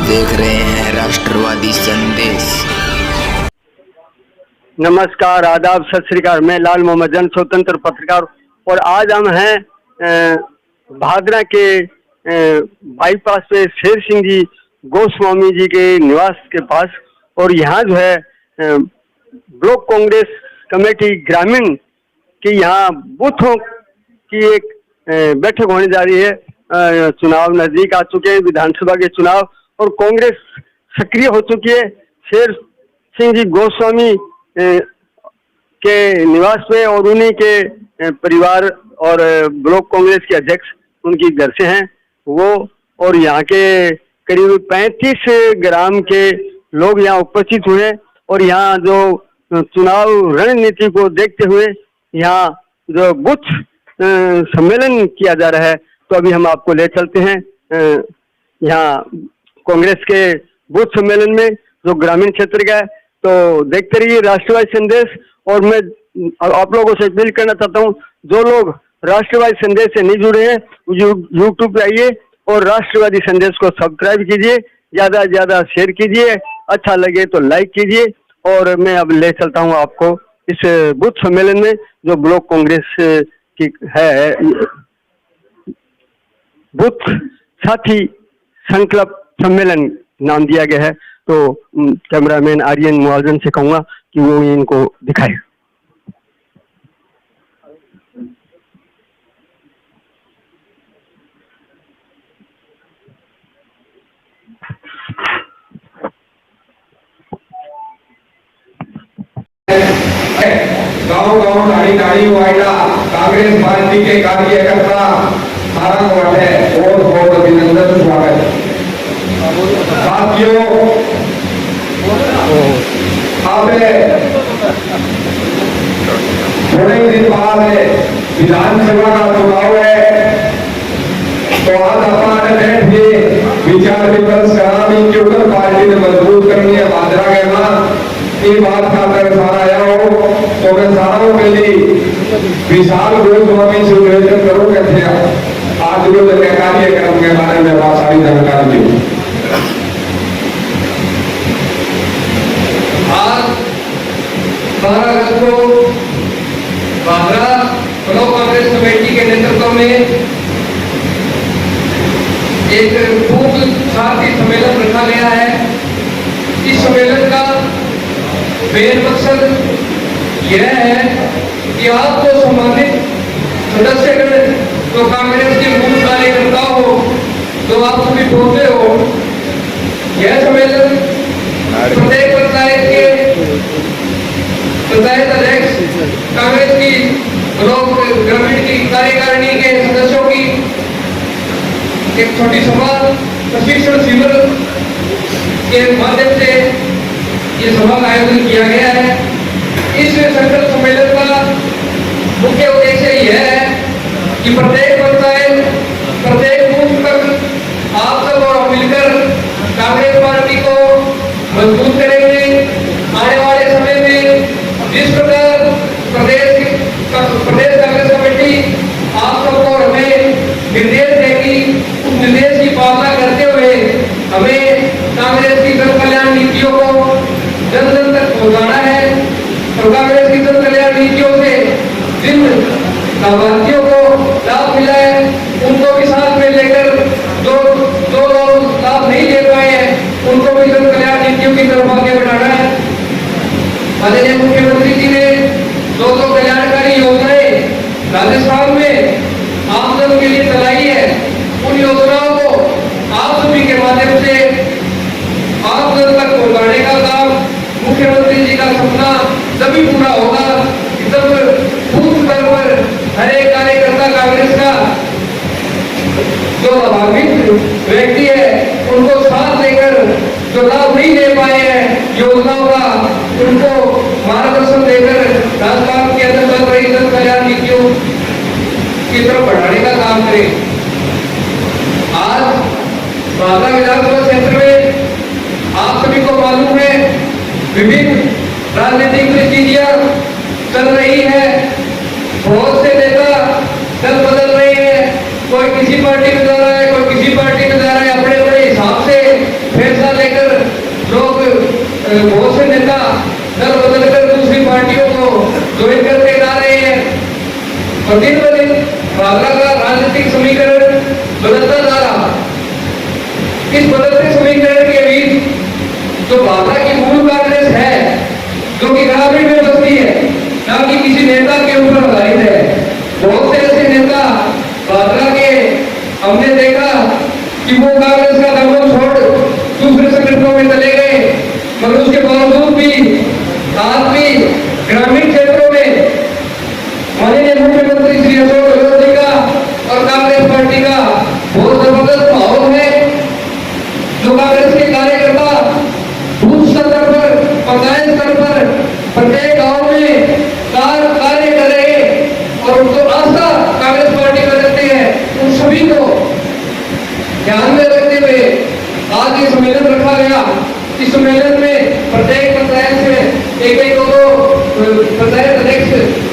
देख रहे हैं राष्ट्रवादी संदेश। नमस्कार, आदाब, सत श्री अकाल। मैं लाल मोहम्मद जन स्वतंत्र पत्रकार और आज हम हैं भादरा के बाईपास पे शेर सिंह जी गोस्वामी जी के निवास के पास। और यहाँ जो है ब्लॉक कांग्रेस कमेटी ग्रामीण की यहाँ बूथों की एक बैठक होने जा रही है। चुनाव नजदीक आ चुके हैं, विधानसभा के चुनाव, और कांग्रेस सक्रिय हो चुकी है। शेर सिंह जी गोस्वामी के निवास में और उन्हीं के परिवार और ब्लॉक कांग्रेस के अध्यक्ष उनकी घर से हैं वो, और यहाँ के करीब 35 ग्राम के लोग यहाँ उपस्थित हुए। और यहाँ जो चुनाव रणनीति को देखते हुए यहाँ जो बूथ सम्मेलन किया जा रहा है, तो अभी हम आपको ले चलते हैं यहाँ कांग्रेस के बूथ सम्मेलन में जो ग्रामीण क्षेत्र का है। तो देखते रहिए राष्ट्रवादी संदेश। और मैं आप लोगों से अपील करना चाहता हूँ, जो लोग राष्ट्रवादी संदेश से नहीं जुड़े हैं यूट्यूब पे आइए और राष्ट्रवादी संदेश को सब्सक्राइब कीजिए, ज्यादा से ज्यादा शेयर कीजिए, अच्छा लगे तो लाइक कीजिए। और मैं अब ले चलता हूँ आपको इस बूथ सम्मेलन में जो ब्लॉक कांग्रेस की है, बूथ साथी संकल्प सम्मेलन नाम दिया गया है। तो कैमरामैन आर्यन मुआजन से कहूंगा कि वो इनको दिखाए। गाँव नाड़ी वाइडा कांग्रेस पार्टी के कार्यकर्ता सारा को है बहुत बहुत अभिनंदन, स्वागत। साथियों, थोड़े ही दिन बाद विधानसभा का चुनाव है, तो आज अपना बैठ के विचार विमर्श करा भी क्यों पार्टी ने मजबूत करनी है भादरा के बाद ये बात खाकर सारा आया हो। तो मैं सारा के लिए विशाल गोस्वामी से निवेदन करूँ कहते आज रोज के कार्यक्रम के बारे में बहुत सारी जानकारी दी। आज 12 अगस्त को भादरा ब्लॉक कांग्रेस कमेटी के नेतृत्व में एक बूथ साथी सम्मेलन रखा गया है। इस सम्मेलन का मेन मकसद यह है कि आपको सम्मानित सदस्यगण तो कांग्रेस के मूल कार्यकर्ता हो, तो आप सभी पहुंचे हो। यह सम्मेलन प्रत्येक पंचायत के पंचायत अध्यक्ष, कांग्रेस की ब्लॉक ग्रामीण की कार्यकारिणी के सदस्यों की एक छोटी सभा प्रशिक्षण शिविर के माध्यम से ये सभा का आयोजन किया गया है। इस संकल्प सम्मेलन का मुख्य उद्देश्य यह है कि प्रत्येक पंचायत, प्रत्येक बूथ तक आप सब और मिलकर कांग्रेस पार्टी को मजबूत करेंगे। आने वाले समय में जिस प्रकार प्रदेश कांग्रेस कमेटी आप सबको हमें निर्देश देगी, उस निर्देश की पालना करते हुए हमें कांग्रेस की जन कल्याण नीतियों को जन जन तक पहुंचाना है। और कांग्रेस की जन कल्याण नीतियों से जिन लाभार्थियों को लाभ मिला है उनको भी साथ में लेकर जो लोग लाभ नहीं ले पाए हैं उनको भी जन कल्याण नीतियों की तरफ आगे बढ़ाना है। माननीय मुख्यमंत्री जी ने दो कल्याणकारी योजनाएं राजस्थान में आमजन के लिए चलाई है। उन योजनाओं को आप सभी के माध्यम से आमजन तक पहुंचाने का काम मुख्यमंत्री जी का सपना तभी पूरा होगा जब बूथ स्तर पर हर एक कार्यकर्ता कांग्रेस का जो लाभान्वित व्यक्ति है उनको साथ लेकर जो लाभ नहीं ले पाए हैं योजनाओं का, उनको मार्गदर्शन देकर राजस्थान के अंदर चल रही जन कल्याण नीतियों की तरफ बढ़ाने का काम करें। आज भादरा विधानसभा क्षेत्र में आप सभी को मालूम है विभिन्न राजनीतिक परिस्थितियां चल रही है। बहुत से नेता दल बदल रहे हैं, कोई किसी पार्टी में जा रहा है, कोई किसी पार्टी में जा रहा है, अपने अपने हिसाब से फैसला और दिन ब दिन भाजपा का राजनीतिक समीकरण बदलता जा रहा। इस बदलते समीकरण के बीच जो भाजपा की मूल कांग्रेस है, जो कि ग्रामीण में बसती है, ना कि किसी नेता के ऊपर आधारित है। बहुत से ऐसे नेता भाजपा के हमने देखा कि वो कांग्रेस का दमन छोड़ दूसरे संगठनों में चले गए, मगर उसके बावजूद भी आज भी ग्रामीण क्षेत्रों में माननीय मुख्यमंत्री श्री अशोक गहलोत जी का और कांग्रेस पार्टी का बहुत जबरदस्त माहौल है। जो कांग्रेस के कार्यकर्ता बूथ स्तर पर, पंचायत स्तर पर प्रत्येक गांव में कार्य कर रहे और उनको आस्था कांग्रेस पार्टी का रखते हैं, उन सभी को ध्यान में रखते हुए आज ये सम्मेलन रखा गया। इस सम्मेलन में प्रत्येक पंचायत से एक दो पंचायत अध्यक्ष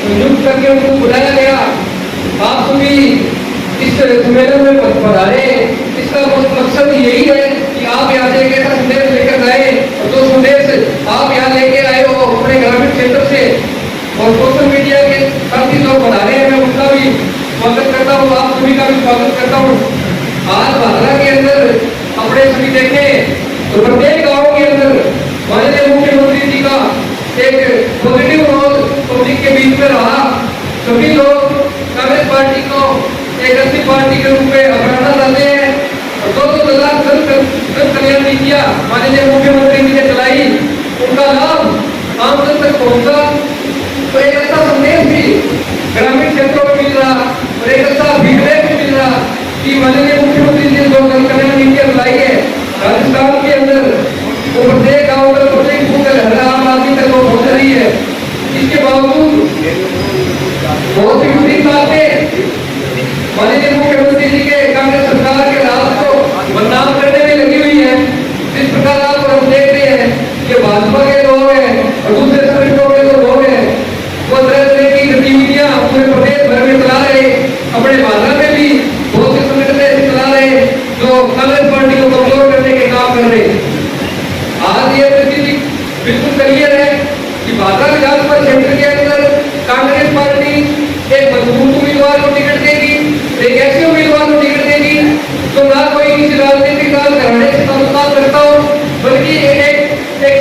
नियुक्त करके उनको बुलाया गया। आप सभी इस सम्मेलन में पधारे। इसका मकसद यही है कि आप यहाँ से एक ऐसा संदेश लेकर आए, और जो संदेश आप यहाँ लेके आए हो अपने ग्रामीण क्षेत्र से और सोशल मीडिया के साथी लोग पधारे हैं, मैं उनका भी स्वागत करता हूँ, आप सभी का भी स्वागत करता हूँ। आज भाजपा के अंदर अपने सभी देखें तो प्रत्येक गांव के अंदर माननीय मुख्यमंत्री जी का एक पॉजिटिव रोल पब्लिक के बीच में रहा। सभी लोग कांग्रेस पार्टी को एक अच्छी पार्टी के रूप में अपनाना चाहते हैं और जो जन कल्याण नीतियां माननीय मुख्यमंत्री जी ने चलाई, उनका लाभ आम जन तक पहुंचा। तो एक अच्छा संदेश भी ग्रामीण क्षेत्रों में मिल रहा और एक अच्छा फीडबैक भी मिल रहा कि माननीय मुख्यमंत्री जी ने जो जन कल्याण नीतियां चलाई है राजस्थान के अंदर, वो प्रत्येक गाँव तक, प्रत्येक बूथ तक, हर आम आदमी तक वो पहुंच रही है। इसके बावजूद बहुत ही विपरीत बातें माननीय मुख्यमंत्री जी के कांग्रेस सरकार के राज को बदनाम करने में लगी हुई है। जिस प्रकार आप हम देख रहे हैं कि भाजपा के लोग हैं और दूसरे संगठनों के जो लोग हैं वो तरह तरह की गतिविधियां पूरे प्रदेश भर में चला रहे, अपने भाजपा में भी बहुत से संगठन ऐसे चला रहे जो कांग्रेस पार्टी को कमजोर करने के काम कर रहे। आज ये स्थिति बिल्कुल क्लियर है कि भाजपा विधानसभा क्षेत्र के अंदर कांग्रेस पार्टी एक मजबूत उम्मीदवार को टिकट देगी, एक ऐसे उम्मीदवार को टिकट देगी जो ना कोई किसी राजनीतिक काल कराने से ताल्लुकात रखता हो, बल्कि एक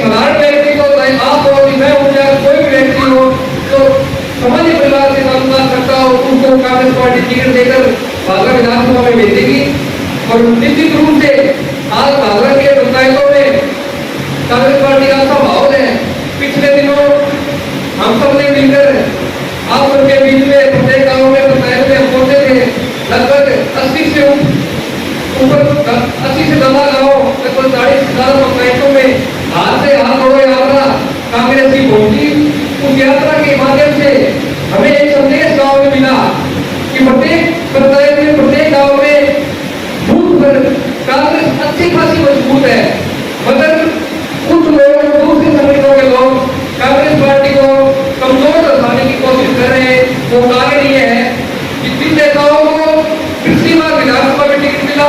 साधारण व्यक्ति को, चाहे आप हो, मैं हूं, या कोई भी व्यक्ति हो तो सामान्य परिवार से ताल्लुकात रखता हो, उनको कांग्रेस पार्टी टिकट देकर भाजपा विधानसभा में भेजेगी। और निश्चित रूप से आज भाजपा के पंचायतों में कांग्रेस पार्टी का अच्छा माहौल है। पिछले दिनों हम सब ने मिलकर आप सबके बीच में प्रत्येक गाँव में पंचायत में पहुंचे थे। लगभग 80 से ज्यादा गाँव, लगभग 40 से ज्यादा पंचायतों में हाथ से हाथ जोड़े यात्रा कांग्रेस की पहुंची। उस यात्रा के माध्यम से हमें एक संदेश गाँव में मिला कि प्रत्येक पंचायत में, प्रत्येक गाँव में बूथ पर कांग्रेस अच्छी खासी मजबूत है, मगर कुछ लोग, दूसरे संगठनों के लोग कांग्रेस पार्टी को कमजोर बनाने की कोशिश कर रहे हैं। वो कारण ये है कि जिन नेताओं को पिछली बार विधानसभा में टिकट मिला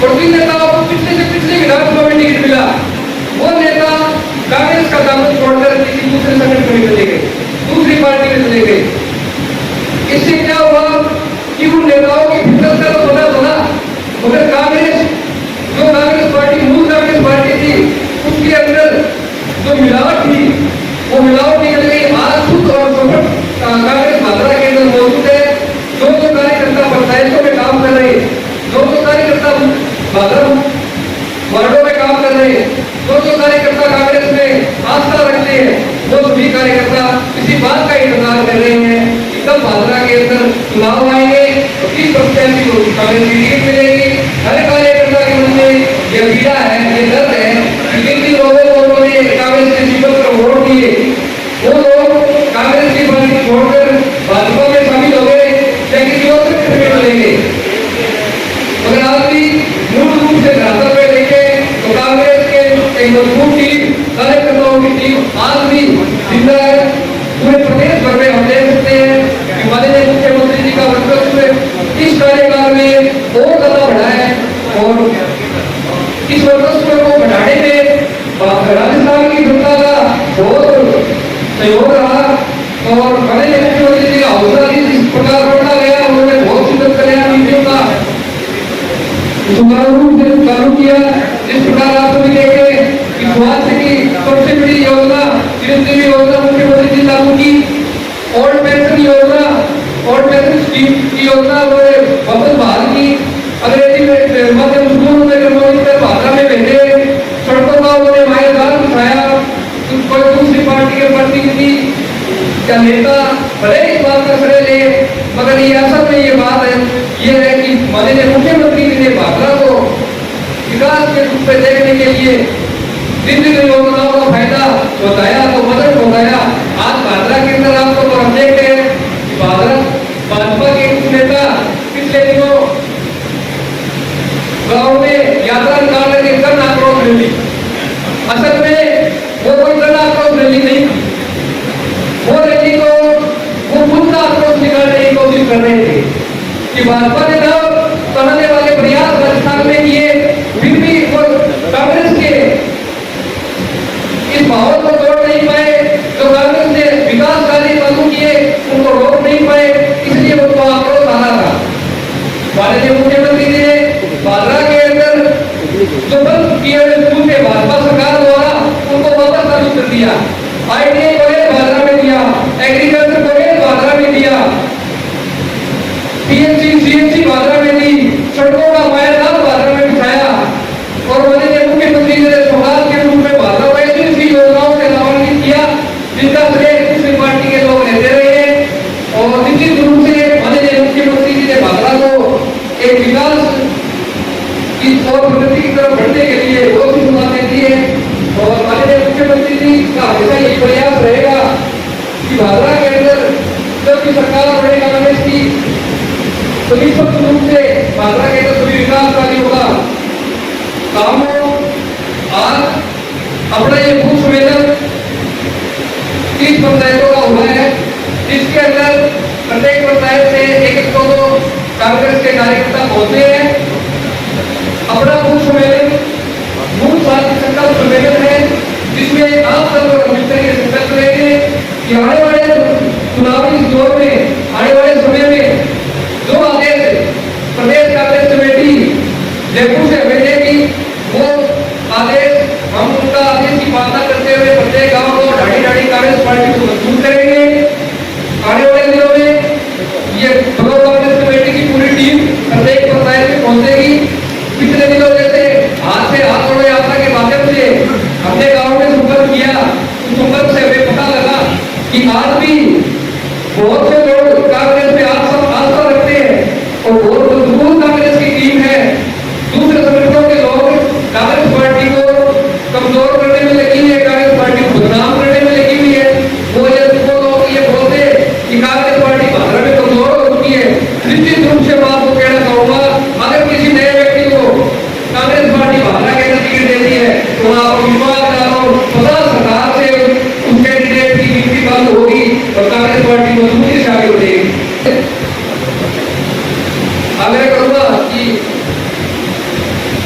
और जिन नेताओं को पिछले से पिछले विधानसभा में टिकट मिला, वो नेता कांग्रेस का दामन छोड़कर किसी दूसरे संगठन में चले गए, दूसरी पार्टी में चले गए। इससे क्या हुआ कि उन नेताओं की फितरत का तो पता चला, मगर कांग्रेस, जो कांग्रेस पार्टी, मूल कांग्रेस पार्टी थी, उसके अंदर जो मिलावट थी वो मिलावट निकल गई। आज खुद और सफल कांग्रेस भाजपा के अंदर मौजूद है। जो कार्यकर्ता पंचायतों में काम कर रहे, जो कार्यकर्ता भाजपा वार्डों में काम कर रहे, जो कार्यकर्ता कांग्रेस में आस्था रखते हैं, वो सभी कार्यकर्ता इसी बात का इंतजार कर रहे हैं कि कब भाजपा के अंदर चुनाव आएंगे और किस प्रत्याशी को कांग्रेस की टिकट मिलेगी। हर कार्यकर्ता के मन में यह पीड़ा है, ये दर्द है कि जिन लोगों को उन्होंने कांग्रेस के जीवन पर वोट दिए, वो लोग कांग्रेस की पार्टी छोड़कर भाजपा में शामिल हो गए या किसी और संगठन में चलेंगे। मगर आज भी मूल रूप से धरातल पे देखें तो कांग्रेस के एक मजबूत टीम, कार्यकर्ताओं की टीम आज भी जिंदा है। पूरे प्रदेश भर में हम देख सकते हैं कि माननीय मुख्यमंत्री जी का वर्चस्व इस कार्यकाल में और ज्यादा बढ़ा है और इस वर्चस्व को सुचारू रूप से चालू किया। इस प्रकार आप सभी देखें कि स्वास्थ्य की सबसे बड़ी योजना चिरंजीवी योजना मुख्यमंत्री जी लागू की। ओल्ड पेंशन योजना, ओल्ड पेंशन स्कीम की योजना उन्होंने वापस बहाल की। अंग्रेजी में माध्यम स्कूलों में क्रमोन्नत भाषा में भेजे। सड़कों का उन्होंने मायाजाल बिछाया। कोई दूसरी पार्टी के प्रतिनिधि या नेता भले इस बात का श्रेय ले, मगर ये असल में ये बात है, ये है कि माननीय मुख्यमंत्री जी ने भाखड़ा को विकास के रूप में देखने के लिए जिन जिन योजनाओं का फायदा बताया तो मदद बताया। आज भाखड़ा के अंदर आपको तो हम देखते हैं कि भाजपा के कुछ नेता पिछले दिनों गाँव में यात्रा निकाल रहे थे, जन आक्रोश रैली। असल में वो कोई जन आक्रोश रैली नहीं थी, वो रैली को वो खुद का आक्रोश निकालने की कोशिश कर रहे थे कि भाजपा ने जो करने वाले प्रयास राजस्थान में किए, फिर भी वो कांग्रेस के इस माहौल को तोड़ नहीं पाए। जो कांग्रेस ने विकास कार्य चालू किए उनको रोक नहीं पाए, इसलिए उनको आक्रोश आना था। माननीय मुख्यमंत्री जी ने भाखड़ा के अंदर जो बंद किए हुए स्कूल थे भाजपा सरकार द्वारा उनको वापस चालू कर दिया। ITI कॉलेज भाखड़ा में दिया, एग्रीकल्चर कॉलेज भाखड़ा में दिया, PHC CHC भाखड़ा में दी, सड़कों का मायाजाल भाखड़ा में बिछाया। और माननीय मुख्यमंत्री जी ने सौगात के रूप में भाखड़ा को ऐसी योजनाओं से लाभान्वित किया जिनका श्रेय दूसरी पार्टी के लोग लेते रहे। और निश्चित रूप से माननीय मुख्यमंत्री जी ने भाखड़ा को एक विकास की और प्रगति की तरफ बढ़ने के लिए बहुत सी बातें दी है। और माननीय मुख्यमंत्री जी का हमेशा ये प्रयास रहेगा कि भाखड़ा के अंदर जब की सरकार बनेगा कांग्रेस की तो निश्चित रूप से भाखड़ा के अंदर सभी विकास कार्य होगा काम हो। आज अपना ये बूथ सम्मेलन 30 पंचायतों का हुआ है, जिसके अंदर प्रत्येक पंचायत से एक दो कांग्रेस के कार्यकर्ता पहुंचे हैं। अपना बूथ सम्मेलन बूथ संकल्प सम्मेलन है, जिसमें आप सब मिलकर ये संकल्प लेंगे कि आने वाले चुनावी दौर में, आने वाले समय में जो आदेश प्रदेश कांग्रेस कमेटी जयपुर से हमें देगी, वो आदेश हम उनका आदेश की पालना करते हुए प्रत्येक गांव को ढाड़ी ढाड़ी कांग्रेस पार्टी को मजबूत करेंगे। आने वाले दिनों में ये ब्लॉक कांग्रेस कमेटी की पूरी टीम प्रत्येक पंचायत में पहुंचेगी। पिछले दिनों जैसे हाथ से हाथ जोड़ो यात्रा के माध्यम से हमने गांव में संपर्क किया, उस संपर्क से हमें पता लगा कि आज भी बहुत से लोग कांग्रेस में आस्था रखते हैं और बहुत मजबूत कांग्रेस की टीम है। दूसरे संगठनों के लोग कांग्रेस पार्टी को कमजोर करने में लगी है, कांग्रेस पार्टी को बदनाम करने में लगी हुई है। वो लोग ये बोलते कि कांग्रेस पार्टी भाखड़ा में कमजोर हो चुकी है। निश्चित रूप से मैं आपको कहना चाहूंगा, अगर किसी नए व्यक्ति को कांग्रेस पार्टी भाखड़ा के अंदर टिकट देती है तो आप विश्वास करो 50 सरकार से उस कैंडिडेट की गिनती बंद होगी और कांग्रेस पार्टी मजबूती से आगे बढ़ेगी। आग्रह करूंगा कि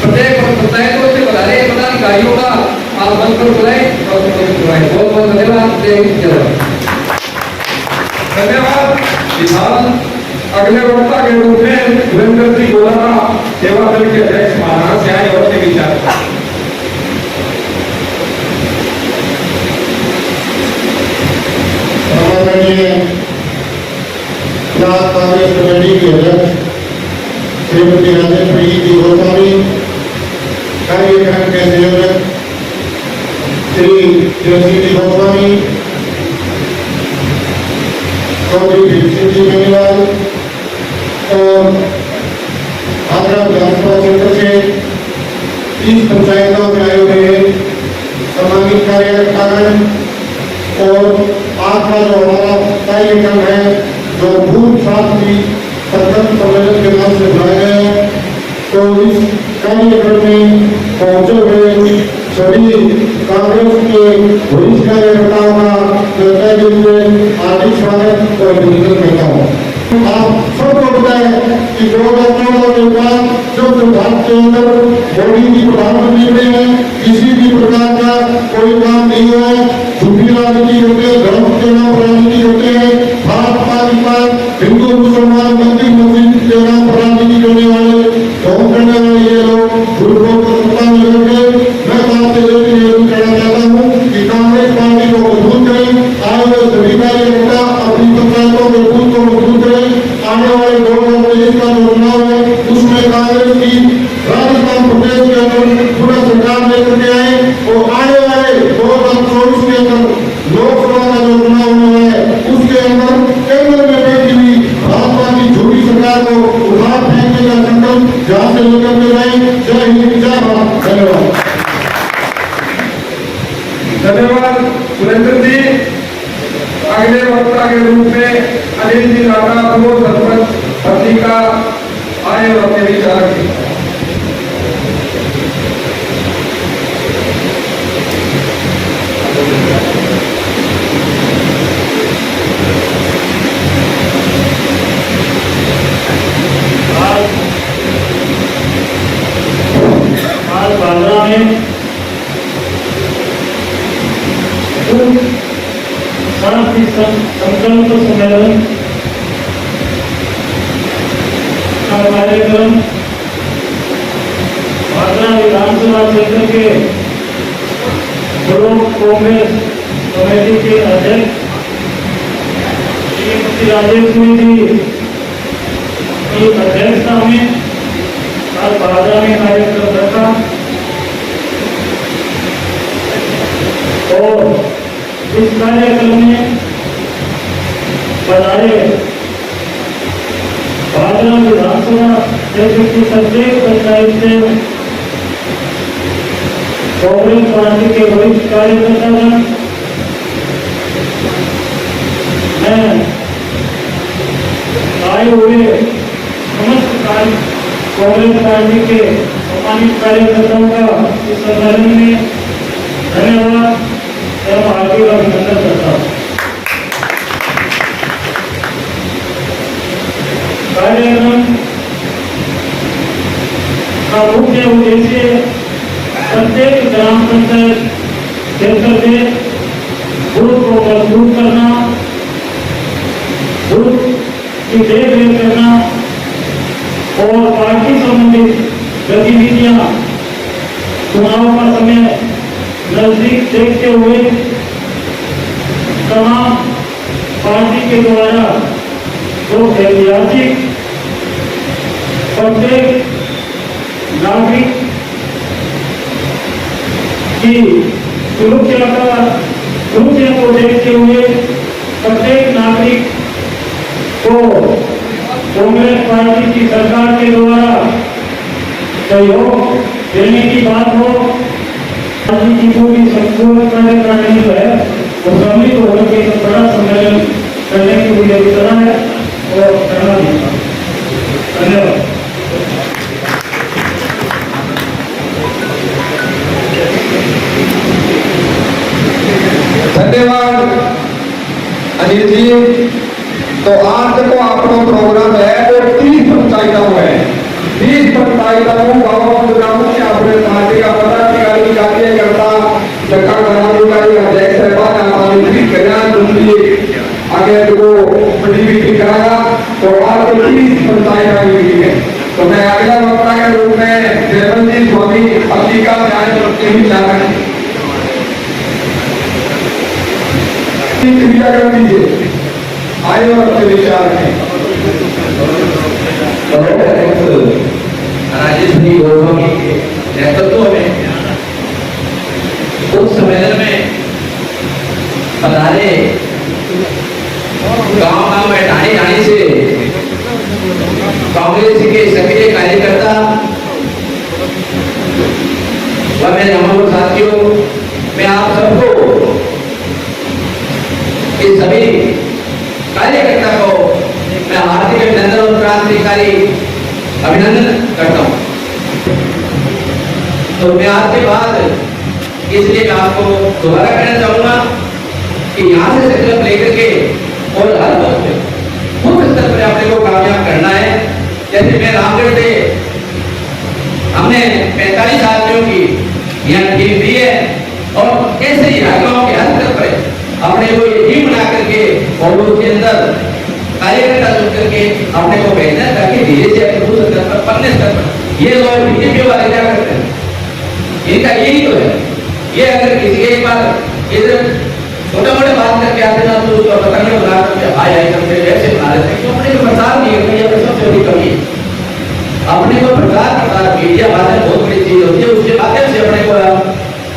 प्रत्येक पंचायतों से बुलाए पदाधिकारियों का आप मंत्र बुलाएं और बुलाएं। बहुत बहुत धन्यवाद। धन्यवाद। विधान अगले वक्ता के रूप में सुरेंद्र सिंह गोलारा सेवा दल के अध्यक्ष महाराज से आए और से विचार कांग्रेस कमेटी के अध्यक्ष श्रीमती राजेश्वरी जी गोस्वामी, कार्यक्रम के संयोजक श्री जोशी गोस्वामी, चौधरी भिक्षु जी बेनीवाल और भाखड़ा विधानसभा क्षेत्र से 30 पंचायतों में आए हुए सम्मानित कार्यकर्तागण और आज का जो हमारा कार्यक्रम है जो भूत शास्त्री संकल्प सम्मेलन के नाम से बुलाया गया है, तो इस कार्यक्रम में पहुंचे हुए सभी कांग्रेस के वरिष्ठ कार्यकर्ताओं का मैं दिल से हार्दिक स्वागत और अभिनंदन करता हूँ। आप सबको पता है कि 2014 के बाद जब भारत के अंदर मोदी जी प्रधानमंत्री बने हैं, किसी भी प्रकार का कोई काम नहीं हुआ है। झूठी राजनीति होते हैं, धर्म के नाम राजनीति होते हैं, भारत पाकिस्तान हिंदू मुसलमान मंदिर मस्जिद के नाम पर राजनीति करने वाले, ढोंग करने वाले ये लोग 2023 का जो चुनाव है उसमें कांग्रेस की राजस्थान प्रदेश के अंदर पूरा सरकार लेकर के आए और आने वाले 2024 के अंदर लोकसभा का जो चुनाव होना है उसके अंदर केंद्र में बैठी हुई भाजपा की झूठी सरकार को उखाड़ फेंकने का संकल्प जहाँ से लेकर के जाए। जय हिंद, जय भारत, धन्यवाद। धन्यवाद सुरेंद्र जी। अगले वक्ता के रूप में अनिल जी राणा पूर्व सरपंच पत्नी का आए और अपने विचार रखें। आज बांद्रा में शांति संकल्प सम्मेलन का कार्यक्रम बांद्रा विधानसभा क्षेत्र के ब्लॉक कांग्रेस कमेटी के अध्यक्ष श्रीमती राजेश्वरी जी की अध्यक्षता में आज बांद्रा में कार्यक्रम रखा और इस कार्यक्रम में पधारे बांद्रा विधानसभा क्षेत्र की प्रत्येक पंचायत से कांग्रेस पार्टी के वरिष्ठ कार्यकर्तागण, मैं आए हुए समस्त कांग्रेस पार्टी के सम्मानित कार्यकर्ताओं का इस सम्मेलन में धन्यवाद एवं हार्दिक अभिनंदन करता हूँ। कार्यक्रम का मुख्य उद्देश्य प्रत्येक ग्राम पंचायत क्षेत्र के बूथ को मजबूत करना, बूथ की देखरेख करना और पार्टी संबंधित गतिविधियां चुनाव का समय नजदीक देखते हुए तमाम पार्टी के द्वारा जो ऐतिहासिक प्रत्येक नागरिक की सुरक्षा को देखते हुए प्रत्येक नागरिक को कांग्रेस पार्टी की सरकार के द्वारा सहयोग देने की बात हो, राजनीति को भी संपूर्ण करने का नहीं है और सम्मिलित होकर के एक बड़ा सम्मेलन करने की मुझे विचार है और करना भी। धन्यवाद। धन्यवाद अनिल जी। तो आज देखो अपना प्रोग्राम है वो 30 पंचायतों है, 30 पंचायतों गाँव ग्रामों से अपने पार्टी का पदाधिकारी कार्यकर्ता सरकार पदाधिकारी अध्यक्ष साहब हमारी कल्याण दूसरी आगे देखो बड़ी मीटिंग कराया। तो आज तो 30 पंचायत मीटिंग है। तो मैं अगला वक्ता के रूप में देवन जी स्वामी अपनी का ध्यान रखते हुए जा रहे हैं। क्रिया कर दीजिए, आए और अपने विचार रखें। राजेश्वरी गोस्वामी के नेतृत्व में उस सम्मेलन में पधारे गांव में ढाणी ढाणी से कांग्रेस के सक्रिय कार्यकर्ता व मेरे अमर साथियों, मैं आप सबको इस सभी कार्यकर्ता को मैं हार्दिक अभिनंदन और क्रांतिकारी अभिनंदन करता हूं। तो मैं आज के बाद इसलिए मैं आपको दोबारा कहना चाहूंगा कि यहाँ से संकल्प लेकर के और हर मुख्य स्तर पर अपने को कामयाब करना है। जैसे मैं रामगढ़ से हमने 45 आदमियों की यहाँ टीम दी है और ऐसे ही हर गाँव के हर स्तर पर अपने को ये टीम बना करके और उसके अंदर कार्यकर्ता चुन करके अपने को भेजना, ताकि धीरे से अपने बूथ स्तर पर पन्ने स्तर पर ये लोग बीजेपी वाले क्या करते हैं, इनका यही तो है। ये अगर किसी एक बार इधर छोटा मोटा बात करके आते ना तो उसका पता नहीं बना करके हाय हाय करके वैसे बना लेते हैं। तो अपने को प्रचार नहीं करते, ये सबसे बड़ी कमी है। अपने को प्रचार मीडिया माध्यम बहुत बड़ी चीज होती है, उसके माध्यम से अपने को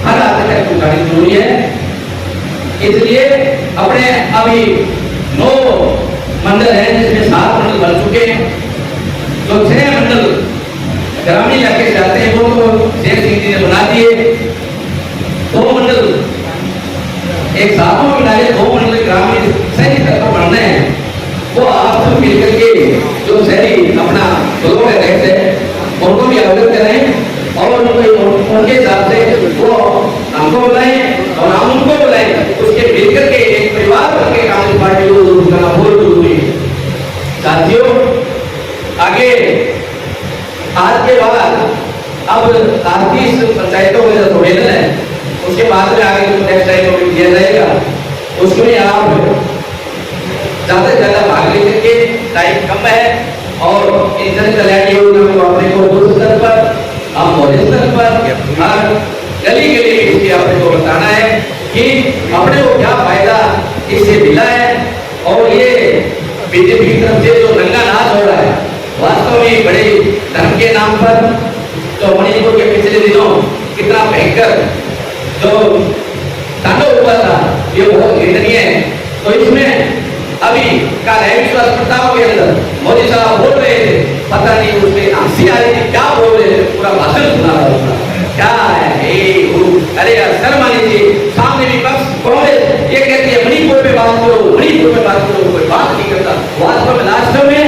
हर आदमी तक पहुंचानी जरूरी है। इसलिए अपने अभी 9 मंडल हैं जिसमें 7 मंडल बन चुके हैं। जो 6 मंडल ग्रामीण इलाके से आते हैं वो तो शेर सिंह जी ने बना दिए। 2 मंडल एक साथों में डाले, 2 मंडल ग्रामीण शहरी स्तर पर बनने हैं। वो आप सब मिलकर के जो शहरी अपना लोग रहते हैं उनको भी अवगत करें और उनके हिसाब से वो हमको बुलाएं और हम उनको बुलाएं। उसके मिलकर के एक परिवार बन के कांग्रेस पार्टी को दूर करना बहुत जरूरी है। साथियों, आगे आज के बाद अब 38 पंचायतों का जो सम्मेलन है उसके बाद में आगे जो नेक्स्ट टाइम दिया जाएगा उसमें आप ज्यादा से ज्यादा भाग लेकर के, टाइम कम है और इन जन कल्याण योजना को अपने को बूथ स्तर पर, हम मोहल्ले स्तर पर, हर गली गली इसके अपने को बताना है कि अपने को क्या फायदा इससे मिला है। और ये बीजेपी की तरफ से जो नंगा नाच हो रहा है वास्तव में बड़े धर्म के नाम पर, तो मणिपुर के पिछले दिनों कितना भयंकर जो तांडव हुआ था ये बहुत निंदनीय है। तो इसमें अभी कल है विश्वास प्रस्ताव के अंदर मोदी साहब बोल रहे थे, पता नहीं उसमें हंसी आ रही थी, क्या बोल रहे थे, पूरा भाषण सुना रहा था क्या है। अरे यार शर्म आनी चाहिए। सामने विपक्ष कांग्रेस ये कहती है मणिपुर पे बात करो, मणिपुर पे बात करो, कोई बात नहीं करता। वास्तव में लास्ट में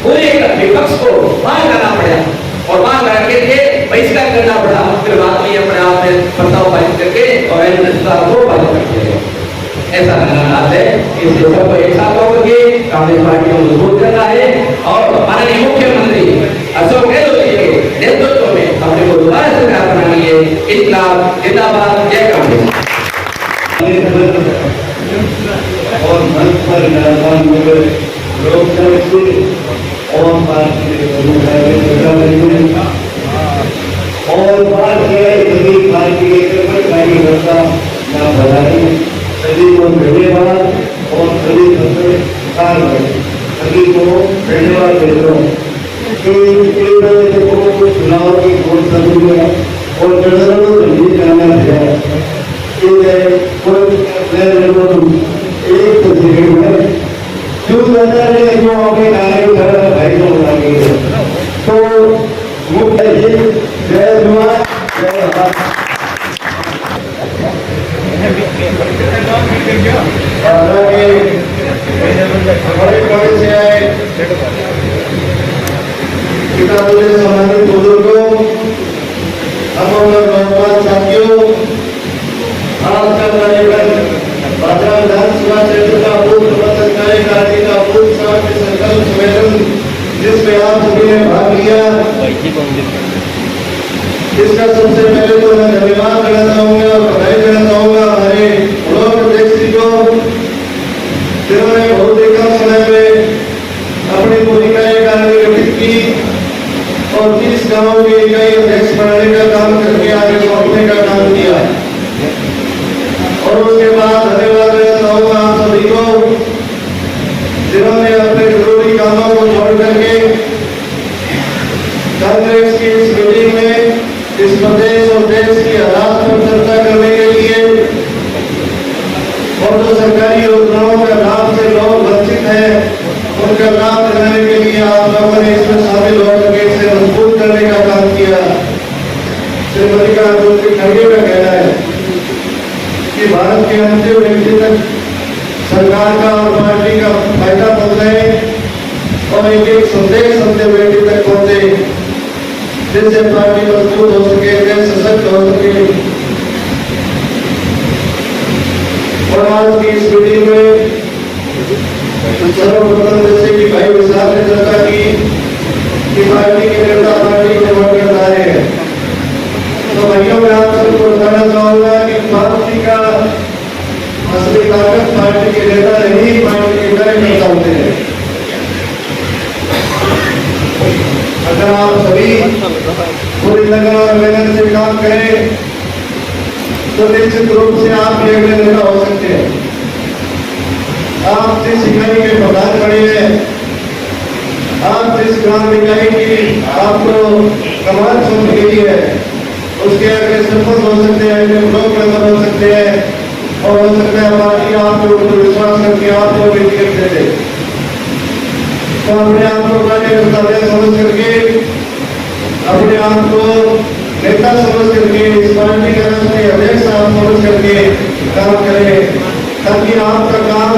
पूरे विपक्ष को बाहर करना पड़ा और बाहर करके बहिष्कार करना पड़ा। फिर बाद में अपने आप में प्रस्ताव पारित करके और को पारित करते हैं। ऐसा नाथ है, इसलिए सबको एक साथ होकर के कांग्रेस पार्टी को मजबूत करना है और माननीय मुख्यमंत्री अशोक गहलोत जी के नेतृत्व में अपने को दोबारा सरकार बनानी है। इनकलाब जिंदाबाद, जय कांग्रेस। और मंच पर विराजमान हुए लोकसभा से और पार्टी और बात है सभी पार्टी के कार्यकर्ता ना बधाई, सभी को धन्यवाद और सभी सभी को धन्यवाद देता हूँ। चुनाव की घोषणा हुई है और जनरल को नहीं जाना है एक सेकंड में जो अपने कार्य कर भाई को बनाएंगे तो मुख्य जय जवान जय भारत। बड़े से आए किताबों से संबंधित बुजुर्गों, नौजवान साथियों, आज का कार्यक्रम भाजपा विधानसभा क्षेत्र का बूथ प्रबंधन कार्यकारिणी का बूथ संकल्प सम्मेलन जिसमें आप सभी ने भाग लिया, इसका सबसे पहले तो मैं धन्यवाद करना चाहूंगा और बधाई देना चाहूंगा हमारे ब्लॉक अध्यक्ष जी को, जिन्होंने बहुत ही कम समय में अपनी पूरी कार्यकारिणी गठित की और 30 गांवों के इकाई अध्यक्ष बनाने का काम करके आगे सौंपने का काम किया। और उसके बाद धन्यवाद देना चाहूंगा आप सभी को, जिन्होंने अपने जरूरी कामों को छोड़ करके कांग्रेस की इस मीटिंग में इस प्रदेश और देश की हालात पर चर्चा करने के लिए और जो सरकारी योजनाओं का लाभ से लोग वंचित हैं उनका लाभ दिलाने के लिए आप लोगों ने इसमें शामिल होकर के इसे मजबूत करने का काम किया। श्री मल्लिकार्जुन खड़गे का कहना है कि भारत के अंतिम व्यक्ति तक सरकार का और पार्टी का फायदा पहुंचे और एक एक संदेश अंतिम व्यक्ति तक पहुंचे, जिससे पार्टी मजबूत हो सके, देश सशक्त हो सके। और आज की इस मीटिंग में सर्वप्रथम जैसे कि भाई विशाल ने चर्चा की कि पार्टी के नेता पार्टी के वर्कर आ रहे हैं, तो भाइयों मैं आप सबको बताना चाहूंगा कि पार्टी का असली ताकत पार्टी के नेता नहीं, पार्टी के कार्यकर्ता होते हैं। अगर आप सभी पूरी लगन और मेहनत से काम करें तो निश्चित रूप से आप भी अगले नेता हो सकते हैं। आप जिस इकाई के प्रधान बने हैं, आप जिस ग्राम इकाई की आपको कमान सौंप गई है, उसके आगे सरपंच हो सकते हैं, ब्लॉक मेंबर हो सकते हैं और हो सकता है पार्टी आपके ऊपर विश्वास करके आपको भी टिकट दे दे। तो अपने आप को कार्यकर्ता समझ करके, अपने आप को नेता समझ करके, इस पार्टी का राष्ट्रीय अध्यक्ष आप समझ करके काम करें, ताकि आपका काम,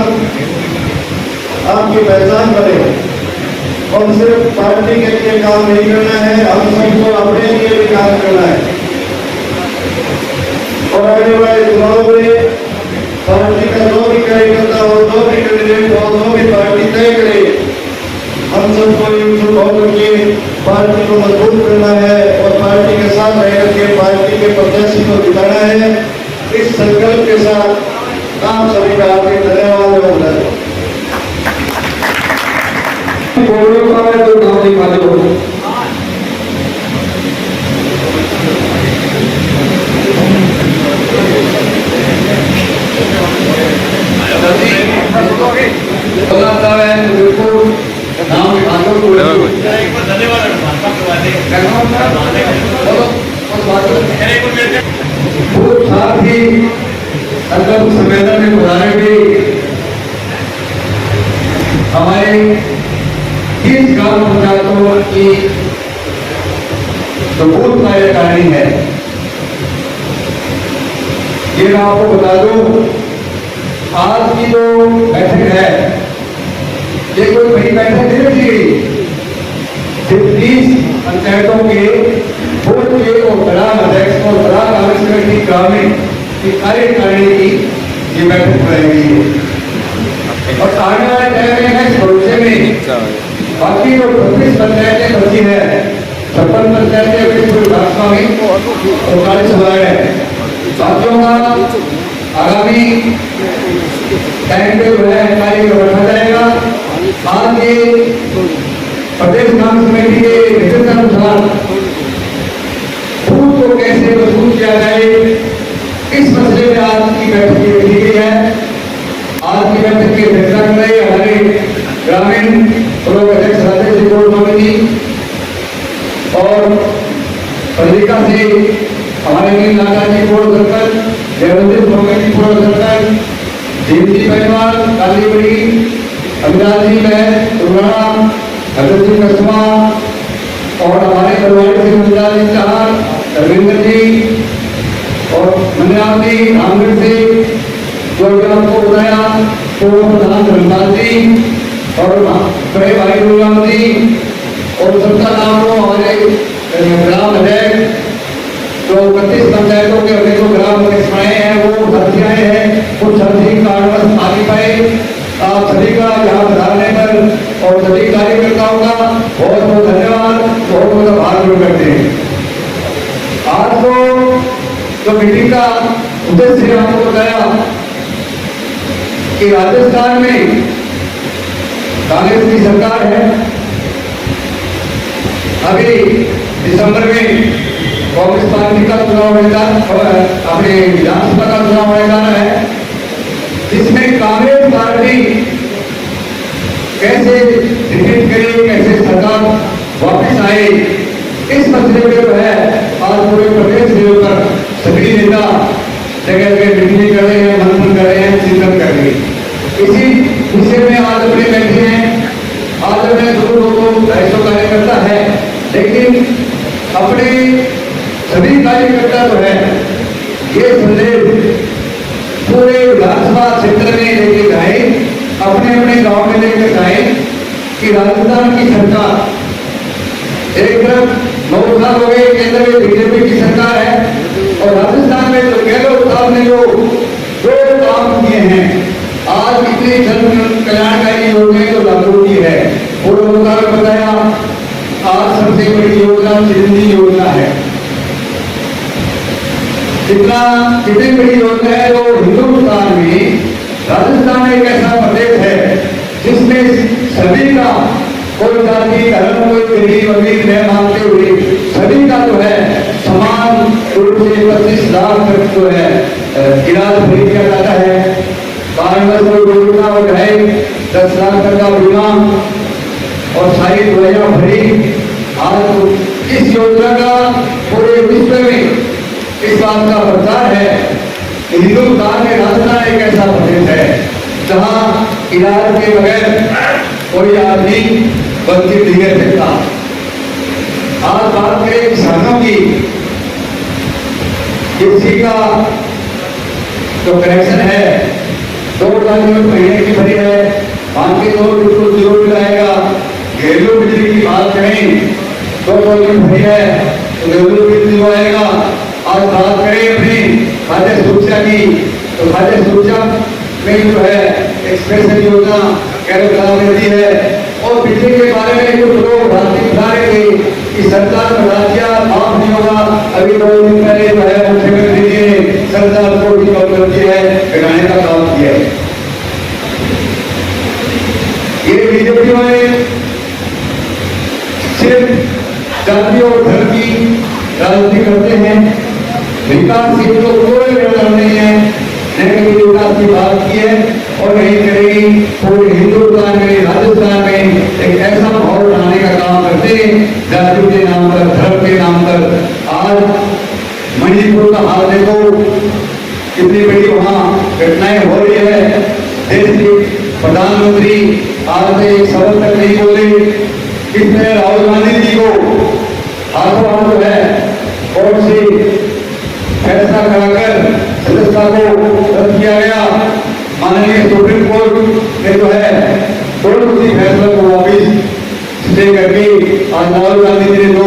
आपकी पहचान बने। और सिर्फ पार्टी के लिए काम नहीं करना है, हम सबको अपने लिए भी काम करना है। और आने वाले चुनाव में पार्टी का जो भी कार्यकर्ता हो, जो भी कैंडिडेट हो, जो भी पार्टी तय करे, हम सबको एकजुट होकर के पार्टी को मजबूत करना है और पार्टी के साथ रहकर के पार्टी के प्रत्याशी को जिताना है। इस संकल्प के साथ आप सभी का आपके धन्यवाद और तो नाम लिखा दो। नाम लिखा दो। बहुत साथ ही संकल्प सम्मेलन में बुलाने भी हमारे 30 ग्राम पंचायतों की तो बूथ कार्यकारिणी है। ये मैं आपको बता दूं, आज की जो बैठक है ये कोई बड़ी बैठक नहीं रखी गई। सिर्फ 30 पंचायतों के बूथ के और ग्राम अध्यक्ष और ग्राम कांग्रेस कमेटी ग्रामीण की कार्यकारिणी की ये बैठक बुलाई गई है। और आने वाले टाइम में नेक्स्ट भविष्य में बाकी जो 25 पंचायतें बची है, 56 पंचायतें अभी पूरी भाजपा में और 40 सभाएं हैं। साथियों का आगामी टाइम पे जो है कार्य रखा जाएगा। आज के प्रदेश कांग्रेस कमेटी के निर्देशानुसार बूथ को कैसे मजबूत किया जाए, इस मसले में आज की बैठक की गई है। आज की बैठक की अध्यक्षता कर रहे हमारे ग्रामीण ब्लॉक अध्यक्ष राजेश जी गोस्वामी जी और पत्रिका से हमारे नीलनाथा जी पूर्व सरपंच, देवंदित मोहम्मद जी पूर्व सरपंच, जीवजी परिवार कालीबड़ी, अभिलाष जी मैं रुराणा, हजरत जी कस्मा और हमारे परिवार से मंजूर जी चार, रविंद्र जी और मनराम जी आमगढ़ से जो आपको बताया, पूर्व प्रधान धर्मपाल जी और बड़े भाई गुरुराम जी और सबका नाम हो हमारे ग्राम अध्यक्ष जो 31 पंचायतों के अभी जो ग्राम अध्यक्ष बनाए हैं वो साथी आए हैं, कुछ साथी कारणवश आ नहीं पाए। आप सभी का यहाँ पधारने पर और सभी कार्यकर्ताओं का बहुत बहुत धन्यवाद, बहुत बहुत आभार व्यक्त करते हैं। आज को जो मीटिंग का उद्देश्य आपको बताया कि राजस्थान में कांग्रेस की सरकार है। अभी दिसंबर में कांग्रेस पार्टी का चुनाव अपने विधानसभा का चुनाव होने जा रहा है, जिसमें कांग्रेस पार्टी कैसे डिफीट करे, कैसे सरकार वापस आए, इस मसले पे जो है आज पूरे प्रदेश लेवल पर सभी नेता जगह जगह मीटिंग कर रहे हैं, मंथन कर रहे हैं, चिंतन कर रहे हैं। इसी विषय में आज अपने बैठे हैं। आज अपने दो लोगों 250 कार्यकर्ता है, लेकिन अपने सभी कार्यकर्ता जो है ये संदेश पूरे विधानसभा क्षेत्र में लेके जाए, अपने अपने गांव में लेकर जाए कि राजस्थान की सरकार एक तरफ 9 साल हो गए केंद्र में बीजेपी की सरकार है और राजस्थान में जो गहलोत साहब ने जो काम किए हैं, आज इतनी जन कल्याणकारी योजनाएं जो लागू की है, पूर्व मुताबिक बताया आज सबसे बड़ी योजना चिरंजी योजना है। कितनी बड़ी योजना है जो हिंदुस्तान में, राजस्थान एक ऐसा प्रदेश है जिसमें सभी का कोई जाति धर्म कोई गरीब अमीर न मानते हुए सभी का जो है समान रूप से 25 लाख तक जो है इलाज फ्री किया जाता है। 5 वर्ष कोई योजना और है योजना और सारी दवाइयां भरी। आज इस योजना का पूरे विश्व में इस बात का प्रचार है कि हिंदुस्तान में राजस्थान एक ऐसा प्रदेश है जहां इलाज के बगैर कोई आदमी वंचित नहीं रह सकता। आज बात करें किसानों की, कृषि का जो कनेक्शन है 2 लाख महीने की भरी है, बाकी 2 बिल्कुल जीरो बिल आएगा। घरेलू बिजली की बात करें 2 यूनिट भरी है तो घरेलू बिल जीरो आएगा। आज बात करें अपनी खाद्य सुरक्षा की तो खाद्य सुरक्षा में जो है एक स्पेशल योजना केरल सरकार ने दी है। और बिजली के बारे में कुछ लोग भ्रांति फैला रहे थे कि सरकार बढ़ा दिया माफ नहीं होगा। अभी 2 दिन पहले जो है मुख्यमंत्री जी ने सरकार को भी कम कर दिया है, घटाने का काम किया है। ये बीजेपी वाले सिर्फ जाति और धर्म की राजनीति करते हैं, विकास की तो कोई लेना नहीं है। नहीं विकास की बात की है और नहीं करेगी। पूरे हिंदुस्तान में राजस्थान में एक ऐसा माहौल बनाने का काम करते हैं जाति के नाम पर, धर्म के नाम पर। आज मणिपुर का हाल देखो, कितनी बड़ी वहाँ घटनाएं हो रही है। देश के प्रधानमंत्री आज से एक शब्द तक नहीं बोले, किसने राहुल गांधी जी को हाथों हाथ जो है कोर्ट से फैसला कराकर सदस्यता को रद्द किया गया। माननीय सुप्रीम कोर्ट ने जो है तुरंत उसी फैसले को वापिस स्टे करके आज राहुल गांधी जी ने जो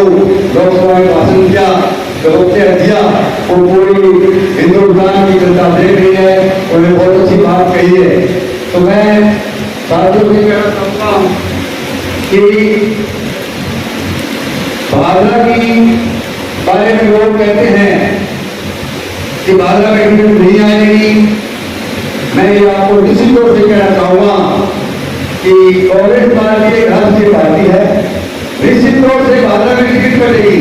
लोकसभा में भाषण दिया, दिया वो पूरी हिंदुस्तान की जनता देख रही है, उन्हें बहुत अच्छी बात कही है। तो मैं साथियों से कहना चाहता हूँ कि भाजपा की बारे में लोग कहते हैं कि भाजपा में नहीं आएगी। मैं ये आपको निश्चित तौर से कहना चाहूंगा कि कांग्रेस पार्टी एक राष्ट्रीय पार्टी है, निश्चित तौर से भाजपा में टिकट मिलेगी।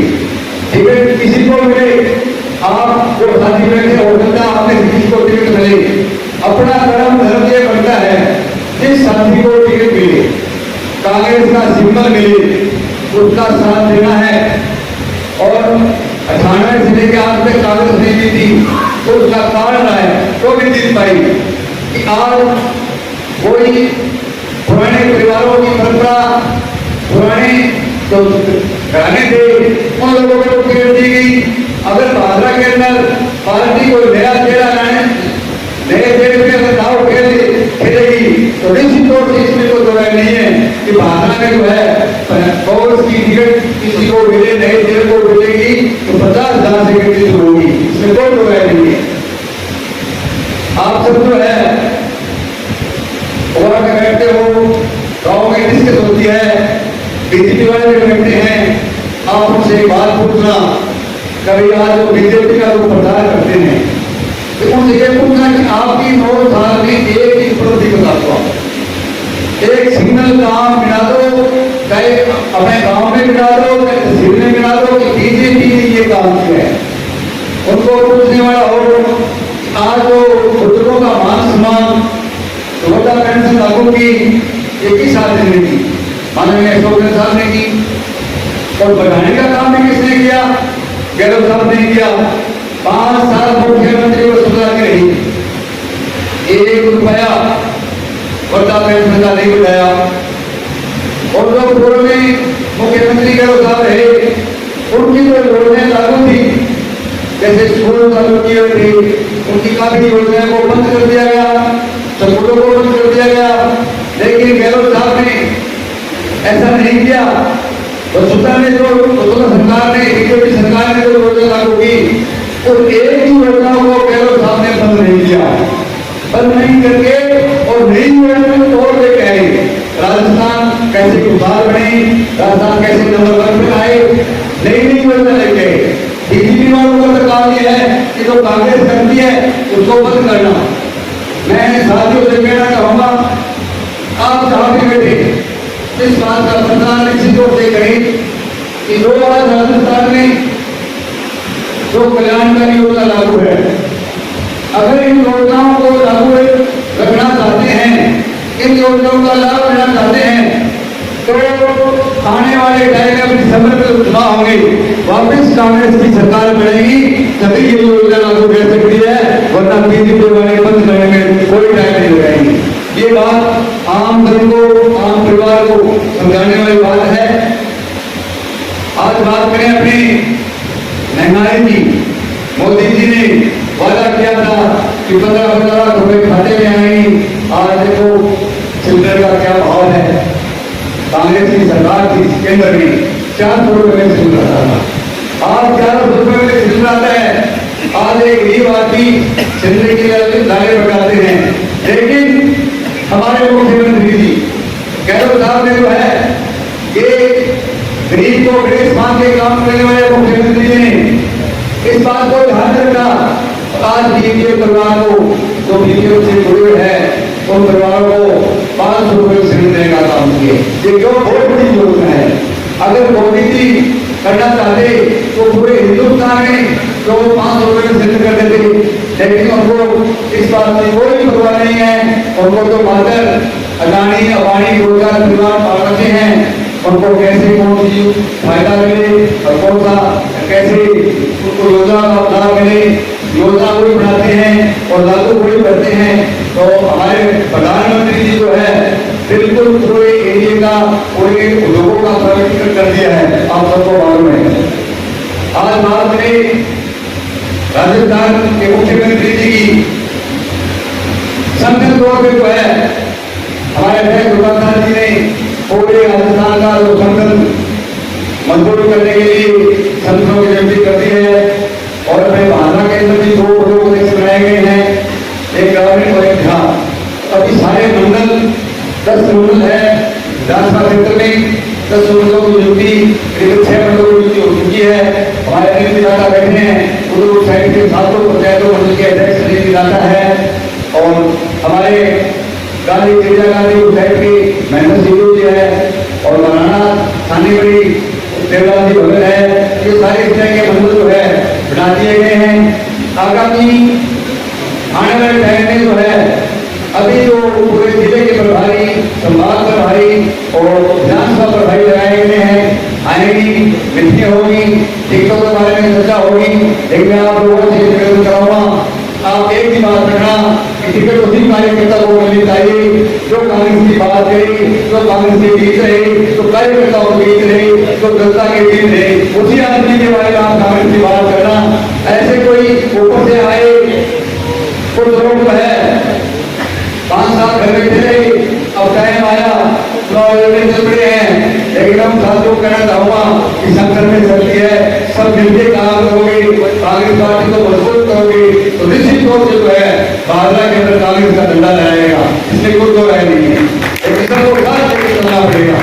टिकट किसी को मिले, आपको साथी बैठे हो सकता आपने किसी को टिकट मिले, अपना धर्म ये बनता है जिस साथी को टिकट मिले, कांग्रेस का सिंबल मिले, उसका साथ देना है। और 98 से लेकर आज तक कांग्रेस नहीं जीती तो उसका कारण है तो भी जीत पाई कि आज कोई पुराने परिवारों की परंपरा, पुराने जो घराने थे उन लोगों को टिकट दी गई। अगर भाजपा के अंदर पार्टी को नया चेहरा लाने, नए चेहरे में अगर दाव खेलेगी तो निश्चित तौर से इसमें कोई दो राय नहीं है कि भाजपा में जो है कांग्रेस की टिकट किसी को मिले, नए चेहरे को मिलेगी तो 50,000 से टिकट शुरू होगी, इसमें कोई दो राय नहीं है। आप सब जो है बैठते हो, गाँव में डिस्कस होती है, बीजेपी वाले बैठते हैं, आप उनसे एक बात पूछना, कभी आज जो बीजेपी का लोग प्रचार करते हैं तो उनसे ये पूछना कि आपकी 9 साल में एक ही उपलब्धि बता दो, एक सिग्नल काम मिला दो, चाहे अपने गांव में मिला दो, चाहे तहसील में मिला दो कि बीजेपी ने ये काम किया है। उनको पूछने वाला हो आज जो बुजुर्गों का मान सम्मान, वृद्धा पेंशन लागू की, ये किस आदमी ने की? माननीय अशोक साहब ने की। और बढ़ाने का काम भी किसने किया? गहलोत साहब ने किया। 5 साल मुख्यमंत्री को सुधा के रही, 1 रुपया वृद्धा पेंशन का नहीं बढ़ाया। और जो पूर्व में मुख्यमंत्री गहलोत साहब रहे, उनकी जो योजनाएं लागू थी, जैसे स्कूल चालू किए हुए थे, उनकी काफी योजनाओं को बंद कर दिया गया, स्कूलों को बंद कर दिया गया। लेकिन गहलोत साहब ने ऐसा नहीं किया। वसुंधरा ने जो सरकार ने, बीजेपी सरकार ने जो योजना लागू की, उस एक ही योजना को गहलोत साहब ने बंद नहीं किया। बंद नहीं करके और नई योजना तोड़ लेके आए। राजस्थान कैसे खुशहाल बने, राजस्थान कैसे नंबर 1 पे आए, नई योजना लेके आए। बीजेपी वालों का तो काम यह है कि जो कांग्रेस करती है उसको बंद करना। मैं साथियों से कहना चाहूंगा, आप जहां भी बैठे इस बात का प्रचार निश्चित रूप से करें कि जो आज राजस्थान में जो कल्याणकारी योजना लागू है, अगर इन योजनाओं को लागू रखना चाहते हैं इन योजनाओं का लाभ लेना चाहते हैं तो आने वाले टाइम में दिसंबर में चुनाव होंगे, वापस कांग्रेस की सरकार बनेगी तभी ये योजना लागू कर सकती है, वरना बीजेपी वाले बंद करने में कोई टाइम नहीं लगाएंगे। ये बात आम जन को, आम परिवार को समझाने वाली बात है। आज बात करें अपनी महंगाई की। मोदी जी ने वादा किया था कि 15-15 लाख रुपए खाते में आएंगे, आज देखो सिलेंडर का क्या भाव है। कांग्रेस की सरकार थी केंद्र में 400 रुपए में सिलेंडर आता था, आज 400 रुपए में सिलेंडर आता है। आज एक गरीब आदमी सिलेंडर के लिए लाले लगाते हैं, लेकिन हमारे मुख्यमंत्री जी गहलोत साहब ने जो है ये गरीब को ड्रेस मांग के काम करने वाले मुख्यमंत्री जी ने इस बात को ध्यान रखा। आज बीपीएल परिवार को जो बीपीएल से जुड़े हैं उन परिवारों को 500 रुपए सिलेंडर देने का काम किए। ये क्यों बहुत बड़ी योजना है। अगर मोदी जी करना चाहते तो पूरे हिंदुस्तान में तो 500 रुपए में सिलेंडर कर देते, लेकिन उनको इस बात की कोई परवाह नहीं है। उनको तो मात्र अडानी अंबानी रोजगार परिवार पालते हैं, उनको कैसे कौन सी फायदा मिले और कौन सा कैसे उनको योजना का लाभ मिले, योजना कोई बनाते हैं और लागू कोई करते हैं। तो हमारे प्रधानमंत्री जी जो है बिल्कुल पूरे एरिया का, पूरे लोगों का प्रगतिकरण कर दिया है, आप सबको मालूम है। आज बात करें राजस्थान के मुख्यमंत्री जी की, संगठन तौर पर जो है हमारे अध्यक्ष प्रधान जी ने पूरे राजस्थान का जो संगठन मजबूत करने के लिए संगठनों की नियुक्ति कर दी है। और अपने भाषा के अंदर भी 2 प्रोजेक्ट बनाए गए हैं, एक ग्रामीण और एक ध्यान। अभी सारे मंडल 10 मंडल है विधानसभा क्षेत्र में, 10 मंडलों की नियुक्ति, करीब 6 मंडलों की नियुक्ति हो चुकी है। हमारे अनिल विधाता बैठे हैं, उधर साइड के 700 पंचायतों मंडल के अध्यक्ष अनिल विधाता है। और हमारे गांधी तेजा गांधी साइड की मेहनत सिंह जी है, और मराना थानेगढ़ी देवलाल जी भगत है। ये सारे इस तरह के मंडल जो है बना दिए गए हैं। आगामी आने वाले टाइम में जो है अभी जो पूरे जिले के प्रभारी, संभाग प्रभारी और विधानसभा प्रभारी लगाए गए हैं, आएगी, मीटिंग होगी, टिकटों के बारे में चर्चा होगी। लेकिन मैं आप लोगों से निवेदन कराऊंगा, आप एक भी बात करना कि टिकट उसी कार्यकर्ता को मिलनी चाहिए जो कांग्रेस की बात करे, जो कांग्रेस के बीच रहे, जो कार्यकर्ताओं के बीच रहे, जो जनता के बीच रहे, उसी आदमी के बारे में आप कांग्रेस की बात करना। ऐसे कोई ऊपर से आए कुछ लोग है 5 साल घर में थे, अब टाइम आया चुनाव चल रहे हैं, लेकिन हम साथियों कहना चाहूंगा कि संगठन में शक्ति है, सब मिलकर काम करोगे, कांग्रेस पार्टी को मजबूत करोगे तो निश्चित तौर से जो है बाजरा के अंदर कांग्रेस का झंडा लहराएगा, इसमें कोई दो राय नहीं है। लेकिन सबको साथ लेकर चलना पड़ेगा।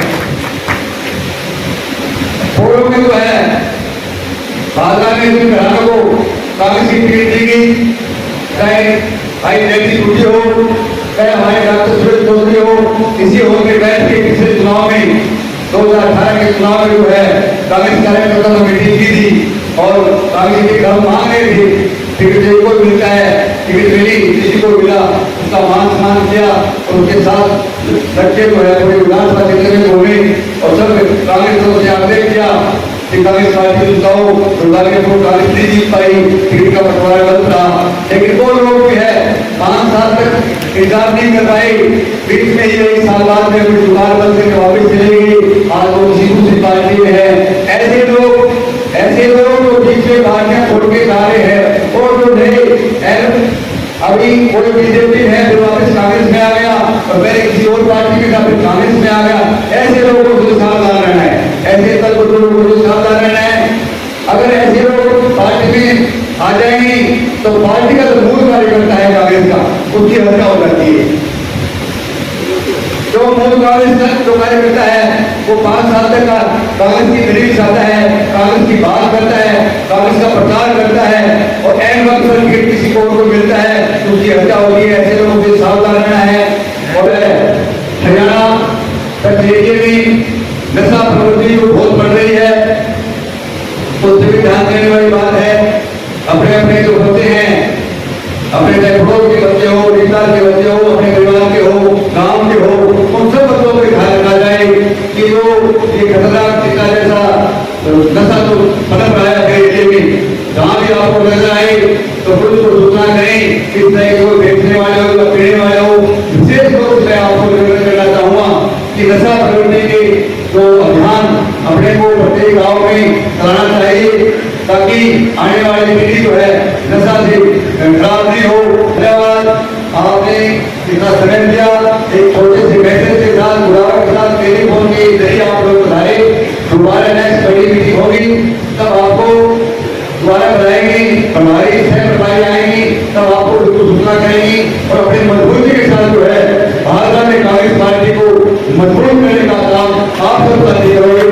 फोड़ों में जो है बाजरा में जिन घरानों को कांग्रेस की टिकट दी गई, चाहे भाई जैसी छुट्टी हो, चाहे हमारे डॉक्टर सुरेश चौधरी हो, किसी और के बैठ के पिछले चुनाव में 2018 के चुनाव में जो है कांग्रेस कार्यकर्ता ने मीटिंग की थी और कांग्रेस के हम मांग रहे थे टिकट को मिलता है, टिकट मिली, किसी को मिला, उसका मान सम्मान किया और उसके साथ बच्चे जो है पूरे विधानसभा क्षेत्र में घूमे और सब कांग्रेस से आग्रह किया कि कांग्रेस पार्टी जिताओ, दुर्भाग्यपूर्ण कांग्रेस नहीं जीत पाई, टिकट का बंटवारा गलत रहा। लेकिन वो लोग भी है 5 साल तक इंतजार नहीं कर पाए, बीच में ये 1 साल बाद में कुछ जुगाड़ बन के वापस चले गए, आज वो दूसरी पार्टी में है। ऐसे लोग जो बीच में पार्टियां छोड़ के जा रहे हैं और जो नए अभी कोई बीजेपी है जो वापस कांग्रेस में आ गया और मेरे किसी और पार्टी के साथ कांग्रेस में आ गया, ऐसे लोगों को सावधान रहना है, ऐसे लोगों को सावधान रहना है। अगर ऐसे लोग पार्टी में आ जाएंगे तो पार्टी का जो मूल कार्यकर्ता है कांग्रेस का, उसकी हत्या हो जाती है। जो मूल कांग्रेस का जो कार्यकर्ता है वो 5 साल तक कांग्रेस की दलील चाहता है, कांग्रेस की बात करता है, कांग्रेस का प्रचार करता है और एन वक्त पर किसी को मिलता है तो उसकी हत्या होती है। ऐसे लोगों से सावधान रहना है। और हरियाणा एरिया में नशा प्रवृत्ति जो बहुत बढ़ रही है तो उससे भी ध्यान देने वाली बात है। अपने अपने जो बच्चे हैं, अपने पड़ोस के बच्चे हो, रिश्तेदार के बच्चे हो, अपने परिवार के हो, गांव के हो, तो पनप रहा है एरिया में। जहाँ भी आपको नजर आए तो पुलिस को सूचना करें, किस तरह के वो बेचने वाले हो या पीने वाले हो। विशेष रूप से आपको निवेदन करना चाहूंगा कि नशा प्रवृत्ति के जो अभियान अपने को प्रत्येक गाँव में चलाना चाहिए, ताकि आने वाली पीढ़ी जो है नशा से खराब नहीं हो। धन्यवाद, आपने इतना समय दिया। एक छोटे से मैसेज के साथ बुलावा के साथ टेलीफोन के जरिए आप लोग बताए। दोबारा नेक्स्ट बड़ी मीटिंग होगी तब आपको दोबारा बताएंगे, हमारी सह प्रभारी आएंगी तब आपको बिल्कुल सूचना करेंगी। और अपनी मजबूती के साथ जो है भाजपा में कांग्रेस पार्टी को मजबूत करने का काम आप सब साथी करोगे।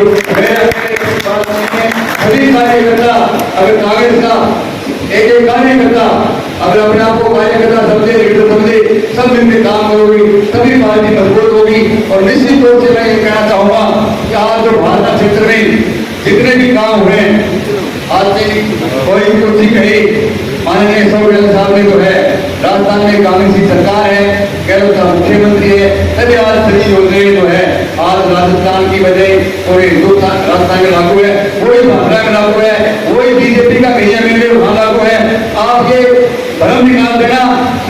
सभी कार्यकर्ता अगर कांग्रेस का एक कार्यकर्ता अगर अपने आप को कार्यकर्ता समझे, लीडर समझे, सब मिलकर काम करोगे तभी पार्टी मजबूत होगी। और निश्चित रूप से मैं ये कहना चाहूंगा कि आज जो भाजपा क्षेत्र में जितने भी काम हुए आज से कोई कुछ ही कही, माननीय सोरेन साहब ने जो है राजस्थान में कांग्रेस की सरकार है, गहलोत साहब मुख्यमंत्री है, तभी आज सभी योजनाएं जो है आज राजस्थान की बजाय पूरे हिंदुस्तान राजस्थान में लागू है, वही भाजपा में लागू है, वही बीजेपी का कहीं एमएलए वहां लागू है। आप ये भ्रम निकाल देना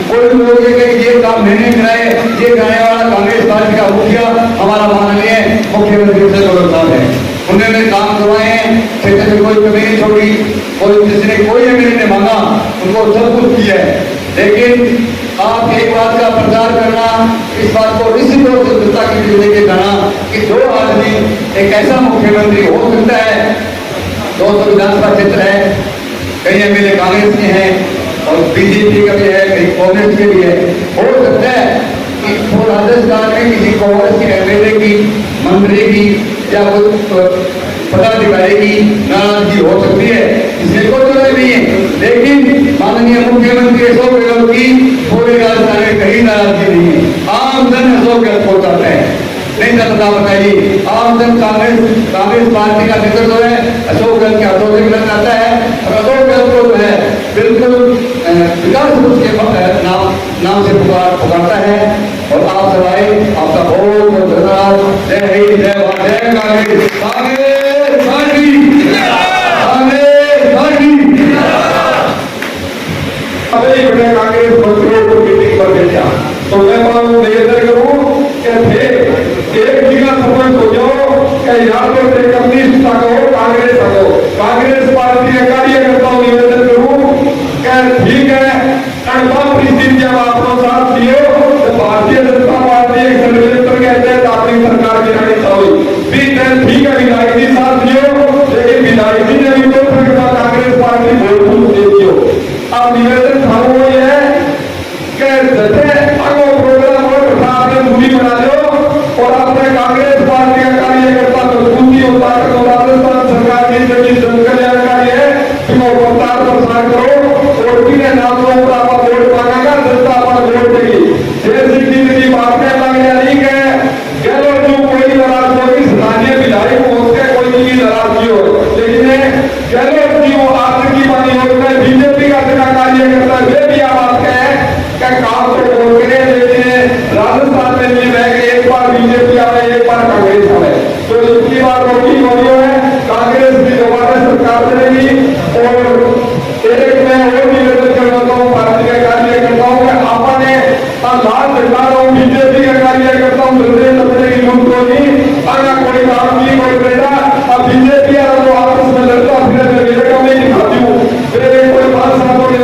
कोई लोग ये काम नहीं कराए, ये कराने वाला कांग्रेस पार्टी का मुखिया हमारा माननीय मुख्यमंत्री गहलोत साहब है। उन्होंने काम करवाए हैं, क्षेत्र में कोई कमी नहीं छोड़ी, कोई जिसने कोई एमएलए ने मांगा उनको सब कुछ किया है। लेकिन आप एक बात का प्रचार करना, इस बात को निश्चित रूप से जनता के लिए लेके जाना कि जो आदमी एक ऐसा मुख्यमंत्री हो सकता है, 200 विधानसभा क्षेत्र है, कई एमएलए कांग्रेस के हैं और बीजेपी का भी है, कहीं कांग्रेस के भी है। हो सकता है कि राजस्थान में किसी कांग्रेस के एमएलए की, मंत्री की या पदाधिकारी की नाराजगी हो सकती है, इसमें कोई जरूरत नहीं है। लेकिन माननीय मुख्यमंत्री अशोक गहलोत की पूरे राजस्थान में कहीं नाराजगी नहीं है। आम जन अशोक गहलोत को चाहते हैं, नहीं चाहता बताइए। आम जन कांग्रेस पार्टी का नेतृत्व है, अशोक गहलोत के हाथों से मिलना चाहता है और अशोक गहलोत को जो है बिल्कुल विकास के नाम से पुकारता है। और आप सब आए, आपका बहुत बहुत धन्यवाद। जय हिंद, जय भारत, जय कांग्रेस, कांग्रेस पार्टी, कांग्रेस पार्टी। अभी बड़े कांग्रेस मंत्रियों को मीटिंग पर भेजा तो मैं निवेदन करूं कि एक जिला सरपंच हो जाओ, यहाँ पर कम्युनिस्ट का हो, कांग्रेस का हो, कांग्रेस पार्टी के कार्यकर्ताओं निवेदन करूं कि ठीक है कड़वा परिस्थिति जब आपको साथ दिए तो भारतीय जनता पार्टी एक षड्यंत्र के तहत अपनी सरकार गिरानी चाहिए। ठीक है विधायक जी साथ दियो, लेकिन विधायक जी ने भी तो कांग्रेस पार्टी वोट दे दियो। अब निवेदन थानों ये है कि जैसे अगो प्रोग्राम और आपने दूरी बना लो और अपने कांग्रेस पार्टी का कार्यकर्ता मजबूती होता है तो राजस्थान सरकार की जो जन कल्याणकारी है वो प्रचार प्रसार करो और किने नामों पर आप वोट मांगेगा, जनता पर वोट देगी। जैसी जिंदगी बातें लग जानी है गहलोत जो कोई नाराज होगी, स्थानीय विधायक पहुंच के कोई की नाराजगी हो, लेकिन गहलोत जी वो आतंकी बनी होता है, बीजेपी का जिला कार्यकर्ता वे भी आवाज है काम तो बोल रहे, लेकिन राजस्थान में नहीं रह गए, एक बार बीजेपी आवे, एक बार कांग्रेस आवे, तो इसकी बात होगी है कांग्रेस की दोबारा सरकार बनेगी। और एक मैं और निवेदन करता हूँ पार्टी के कार्यकर्ताओं के, आपने लाल दिखा रहा हूँ बीजेपी के कार्यकर्ताओं अपने की लूट होगी, अगर कोई काम की कोई बेटा अब बीजेपी तो आपस में लड़ता फिर मैं दिखाती हूँ, फिर कोई 5 सालों के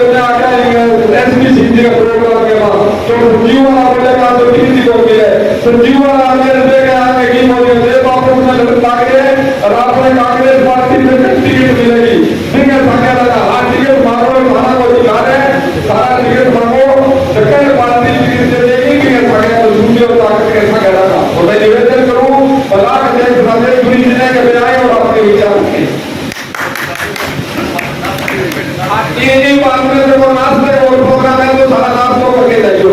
एसपी का प्रोग्राम के बाद तो संजीव वाला बोलेगा तो किसी को भी है संजीव वाला आगे की मोदी वापस में लड़ता है और आपने कांग्रेस पार्टी से टिकट मिलेगी, ठीक है संख्या लगा हाँ टिकट मांगो, थाना को अधिकार है, सारा टिकट मांगो, सेकंड पार्टी टिकट दे देगी कि संख्या तो दूसरी और ताकत के संख्या लगा। तो मैं निवेदन करूं बलाक देश राजेश पुरी जिले के बजाय और आपके विचार रखें ये बात में जब नाचते और प्रोग्राम है तो सारा नाच को करके जाइए।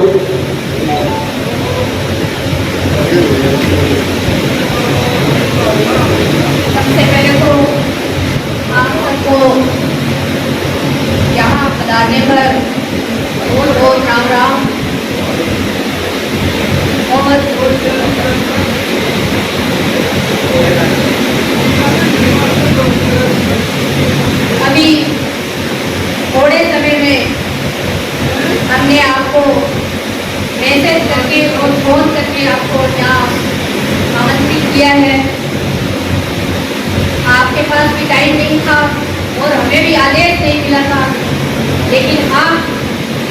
भी टाइम नहीं था और हमें भी आदेश नहीं मिला था, लेकिन आप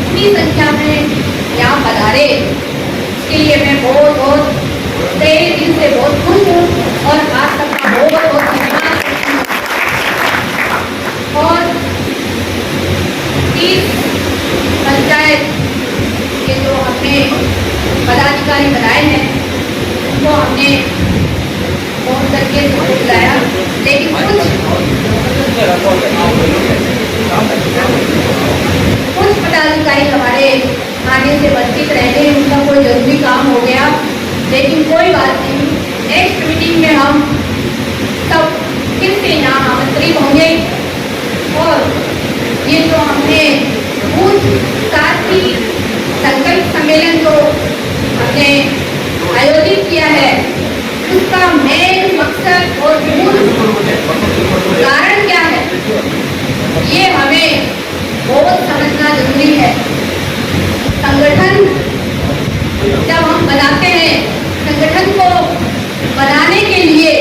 इतनी संख्या में यहाँ पधारे, इसके लिए मैं बहुत बहुत तहे दिल से बहुत खुश हूँ और आप सबका बहुत बहुत धन्यवाद करती हूँ। और इस पंचायत के जो हमने पदाधिकारी बनाए हैं उनको हमने फोन करके बुलाया, लेकिन कुछ पदाधिकारी हमारे आने से वंचित रह गए, उनका कोई जरूरी काम हो गया, लेकिन कोई बात नहीं। नेक्स्ट मीटिंग में हम सब फिर से यहाँ आमंत्रित होंगे और ये जो हमने बूथ साथी संकल्प सम्मेलन जो हमने आयोजित किया है उसका मेन मकसद और मूल कारण क्या है, ये हमें बहुत समझना जरूरी है। संगठन जब हम बनाते हैं, संगठन को बनाने के लिए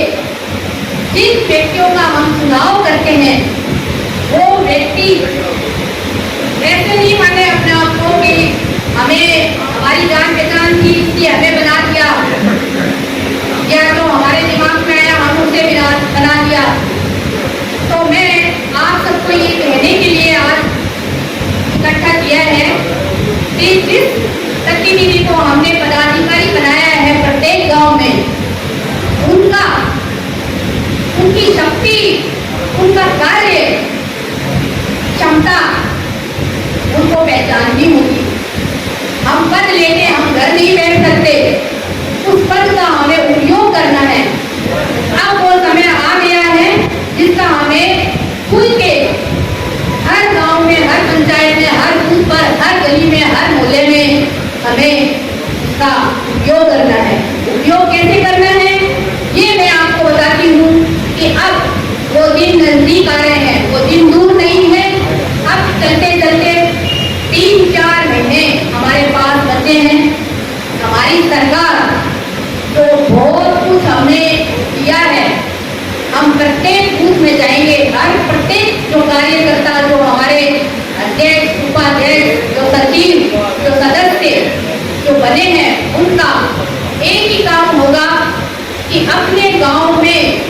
जिन व्यक्तियों का हम चुनाव करते हैं वो व्यक्ति ऐसे नहीं माने अपने आप को कि हमें हमारी जान पहचान थी इसलिए हमें बना दिया, या जो हमारे दिमाग में आया हम उसे बना दिया। तो मैं आप सबको ये कहने के लिए आज इकट्ठा किया है कि जिस प्रतिनिधि को हमने पदाधिकारी बनाया है प्रत्येक गांव में, उनकी शक्ति, उनका कार्य क्षमता उनको पहचाननी होगी। हम पद लेके हम घर नहीं बैठ सकते, उस पद का हमें उपयोग करना है। अब वो समय आ गया है जिसका हमें खुल के हर गांव में, हर पंचायत में, हर बूथ पर, हर गली में, हर मोहल्ले में हमें उसका उपयोग करना है। उपयोग कैसे करना है ये मैं आपको बताती हूँ कि अब वो दिन नजदीक आ रहे हैं, वो दिन दूर नहीं है। अब चलते चलते 3-4 महीने हमारे पास बचे हैं। हमारी सरकार तो बहुत कुछ हमने किया है, हम प्रत्येक बूथ में जाएंगे, हर प्रत्येक जो कार्यकर्ता, जो हमारे अध्यक्ष, उपाध्यक्ष, जो सचिव, जो सदस्य जो बने हैं, उनका एक ही काम होगा कि अपने गांव में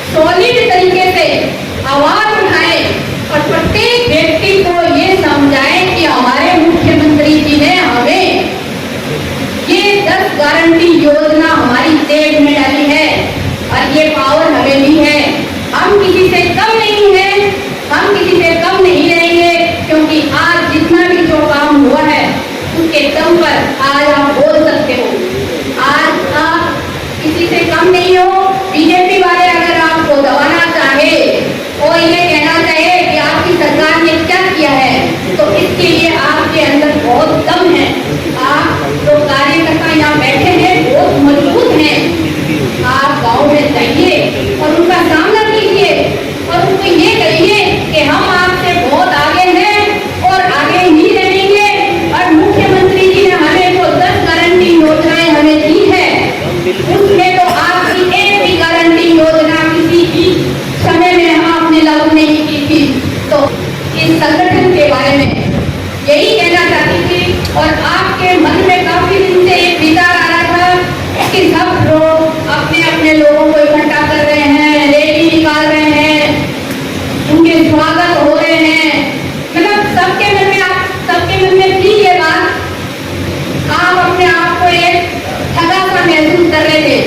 सॉलिड तरीके से आवाज उठाएं और प्रत्येक व्यक्ति को ये समझाएं कि हमारे मुख्यमंत्री जी ने हमें ये 10 गारंटी योजना हमारी स्टेट में डाली है और ये पावर हमें भी है। हम किसी से कम नहीं है, हम किसी से कम नहीं रहेंगे, क्योंकि आज जितना भी जो काम हुआ है उसके दम पर आज आप बोल सकते हो। आज आप किसी से कम नहीं हो। बीजेपी वाले अगर आपको दबाना चाहे और ये कहना चाहे कि आपकी सरकार ने क्या किया है, तो इसके लिए आपके अंदर बहुत दम है। आप जो कार्यकर्ता यहाँ बैठे हैं बहुत मजबूत हैं। आप गांव में जाइए और उनका सामना कीजिए और उनको ये कहिए कि हम आपसे बहुत आगे हैं और आगे ही रहेंगे, और मुख्यमंत्री जी ने हमें जो 10 गारंटी योजनाएं हमें दी है उसमें तो आपकी एक भी गारंटी योजना किसी भी समय में आपने लागू नहीं की थी। तो इस संगठन के बारे में यही कहना चाहती थी। और आपके मन में काफी दिन से एक विचार आ रहा था कि सब लोग अपने अपने लोगों को इकट्ठा कर रहे हैं, रैली निकाल रहे हैं, उनके स्वागत हो रहे हैं, मतलब सबके मन में थी ये बात। आप अपने आप को एक ठगा सा महसूस कर रहे थे।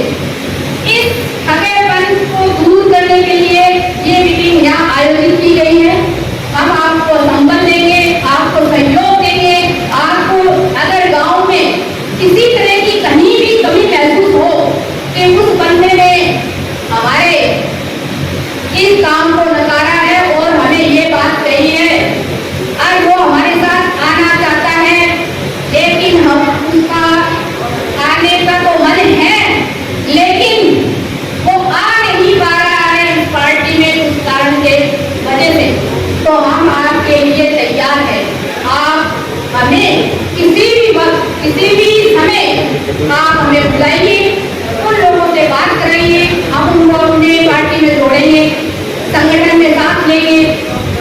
इस ठगेपन को दूर करने के लिए ये मीटिंग यहाँ आयोजित की गई है। हम आपको संबल देंगे, आपको सहयोग देंगे। आपको अगर गांव में किसी तरह की कहीं भी कमी महसूस हो कि उस बंदे ने हमारे इस काम को नकारा है और हमें ये बात कही है और वो हमारे साथ आना चाहता है, लेकिन हम उसका आने का तो मन है, लेकिन वो आ नहीं पा रहा है इस पार्टी में कुछ कारण के वजह से, तो हम आपके लिए तैयार हैं। आप हमें किसी भी वक्त, किसी भी समय आप हमें बुलाइए, उन लोगों से बात कराइए, हम उनको अपने पार्टी में जोड़ेंगे। संगठन आएंगे,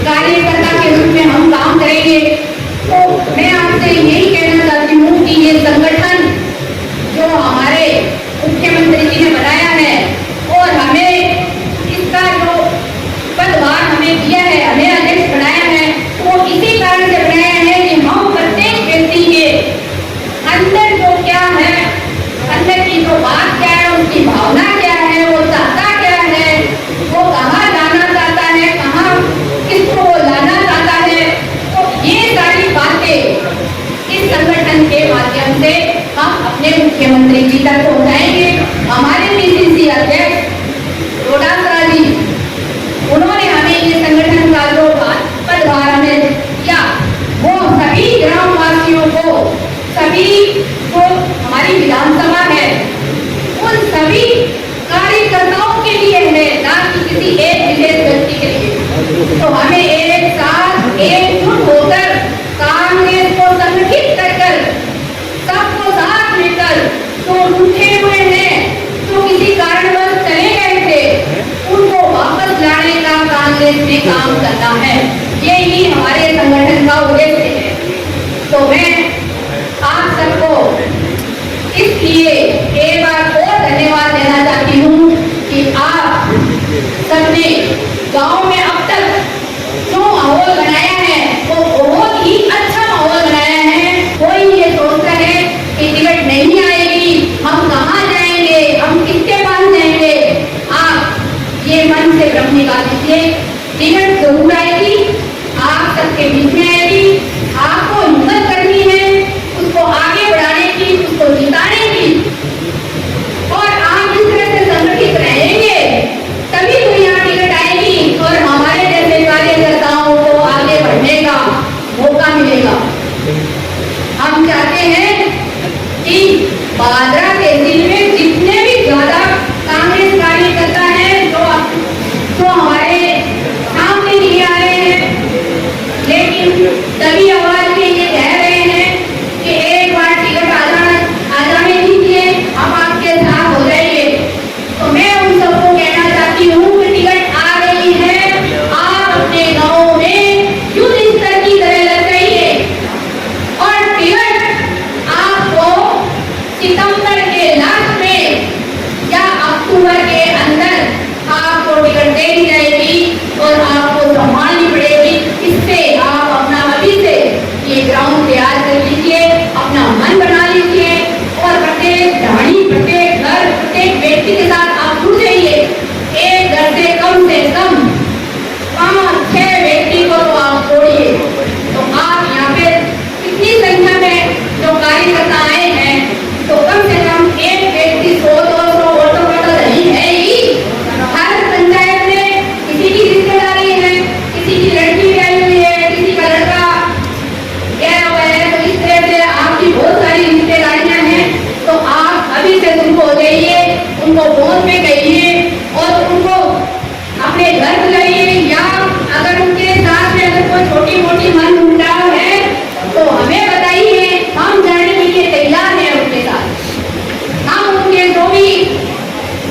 कार्यकर्ता के रूप में हम काम करेंगे। तो मैं आपसे यही कहना चाहती हूँ कि ये संगठन जो हमारे मुख्यमंत्री जी ने बनाया है और हमें इसका जो पदभार हमें दिया है, हमें अध्यक्ष बनाया है, वो इसी कारण से बनाया है कि हम प्रत्येक व्यक्ति के अंदर जो क्या है, अंदर की जो बात क्या है, उसकी भावना क्या है, वो चाहता क्या है, वो कहाँ जाना चाहता है, कहाँ किसको वो लाना चाहता है। तो ये सारी बातें इस संगठन के माध्यम से हम अपने मुख्यमंत्री जी तक पहुंचाएंगे। हमारे पीसीसी अध्यक्ष डोडासरा जी, उन्होंने हमें ये संगठन का जो पदभार हमें दिया, वो सभी ग्रामवासियों को, सभी जो हमारी विधानसभा है, उन सभी कार्यकर्ताओं के लिए है, ना कि किसी एक विशेष व्यक्ति के लिए। तो हमें एक साथ एकजुट होकर कांग्रेस को संगठित कर सबको साथ लेकर, जो उठे हुए हैं, जो किसी कारणवश चले गए थे, उनको वापस लाने का कांग्रेस में काम करना है। यही हमारे संगठन का उद्देश्य है। तो मैं आप सबको इसलिए एक बार और धन्यवाद देना चाहती हूँ कि आप सबने गांव में अब तक जो माहौल बनाया है, वो बहुत ही अच्छा माहौल बनाया है। कोई ये सोचता है कि टिकट नहीं आएगी, हम कहाँ जाएंगे, हम किसके पास जाएंगे। आप ये मन से भ्रम निकाल दीजिए, टिकट जरूर आएगी, आप सबके बीच में आएगी। आपको हिम्मत करनी है, उसको आगे बढ़ाने की, उसको जिताने की, और आप इस तरह से संगठित रहेंगे तभी तो यहाँ टिकट आएगी और हमारे जैसे कार्यकर्ताओं को आगे बढ़ने का मौका मिलेगा। हम चाहते हैं कि बांद्रा तहसील में जितने भी ज्यादा कांग्रेस कार्यकर्ता हैं, जो हमारे सामने लिए आ रहे हैं, लेकिन तभी आवाज में ये कह रहे हैं कि एक बार टिकट आ जाने दीजिए, हम आपके साथ हो जाएंगे। तो मैं उन सबको कहना चाहती हूँ कि टिकट आ गई है, आप अपने गाँव में युद्ध स्तर की तरह लग जाइए और टिकट आपको सितंबर के लास्ट में या अक्टूबर के अंदर आपको टिकट दे दी जाएगी और आपको संभालनी पड़ेगी। इससे आप अपना अभी से ये ग्राउंड तैयार कर लीजिए, अपना मन बना लीजिए और प्रत्येक ढाणी, प्रत्येक घर, प्रत्येक व्यक्ति के साथ आप जुड़ जाइए। एक घर से कम 5-6 व्यक्ति को तो आप छोड़िए। तो आप यहाँ पे इतनी संख्या में जो कार्यकर्ता आए हैं, तो कम से कम एक व्यक्ति 100-200 ऑटो नहीं है ही। हर पंचायत में किसी की रिश्तेदारी है, किसी की लड़की आई हुई है, किसी का लड़का गया हुआ है। तो इस तरह से आपकी बहुत सारी रिश्तेदारियां हैं। तो आप अभी से शुरू हो जाइए, उनको फोन पे कहिए और उनको अपने घर बुलाइए, या अगर उनके साथ में अगर कोई छोटी मोटी मन मुटाव है तो हमें बताइए, हम जाने के लिए तैयार हैं उनके साथ। हम उनके जो भी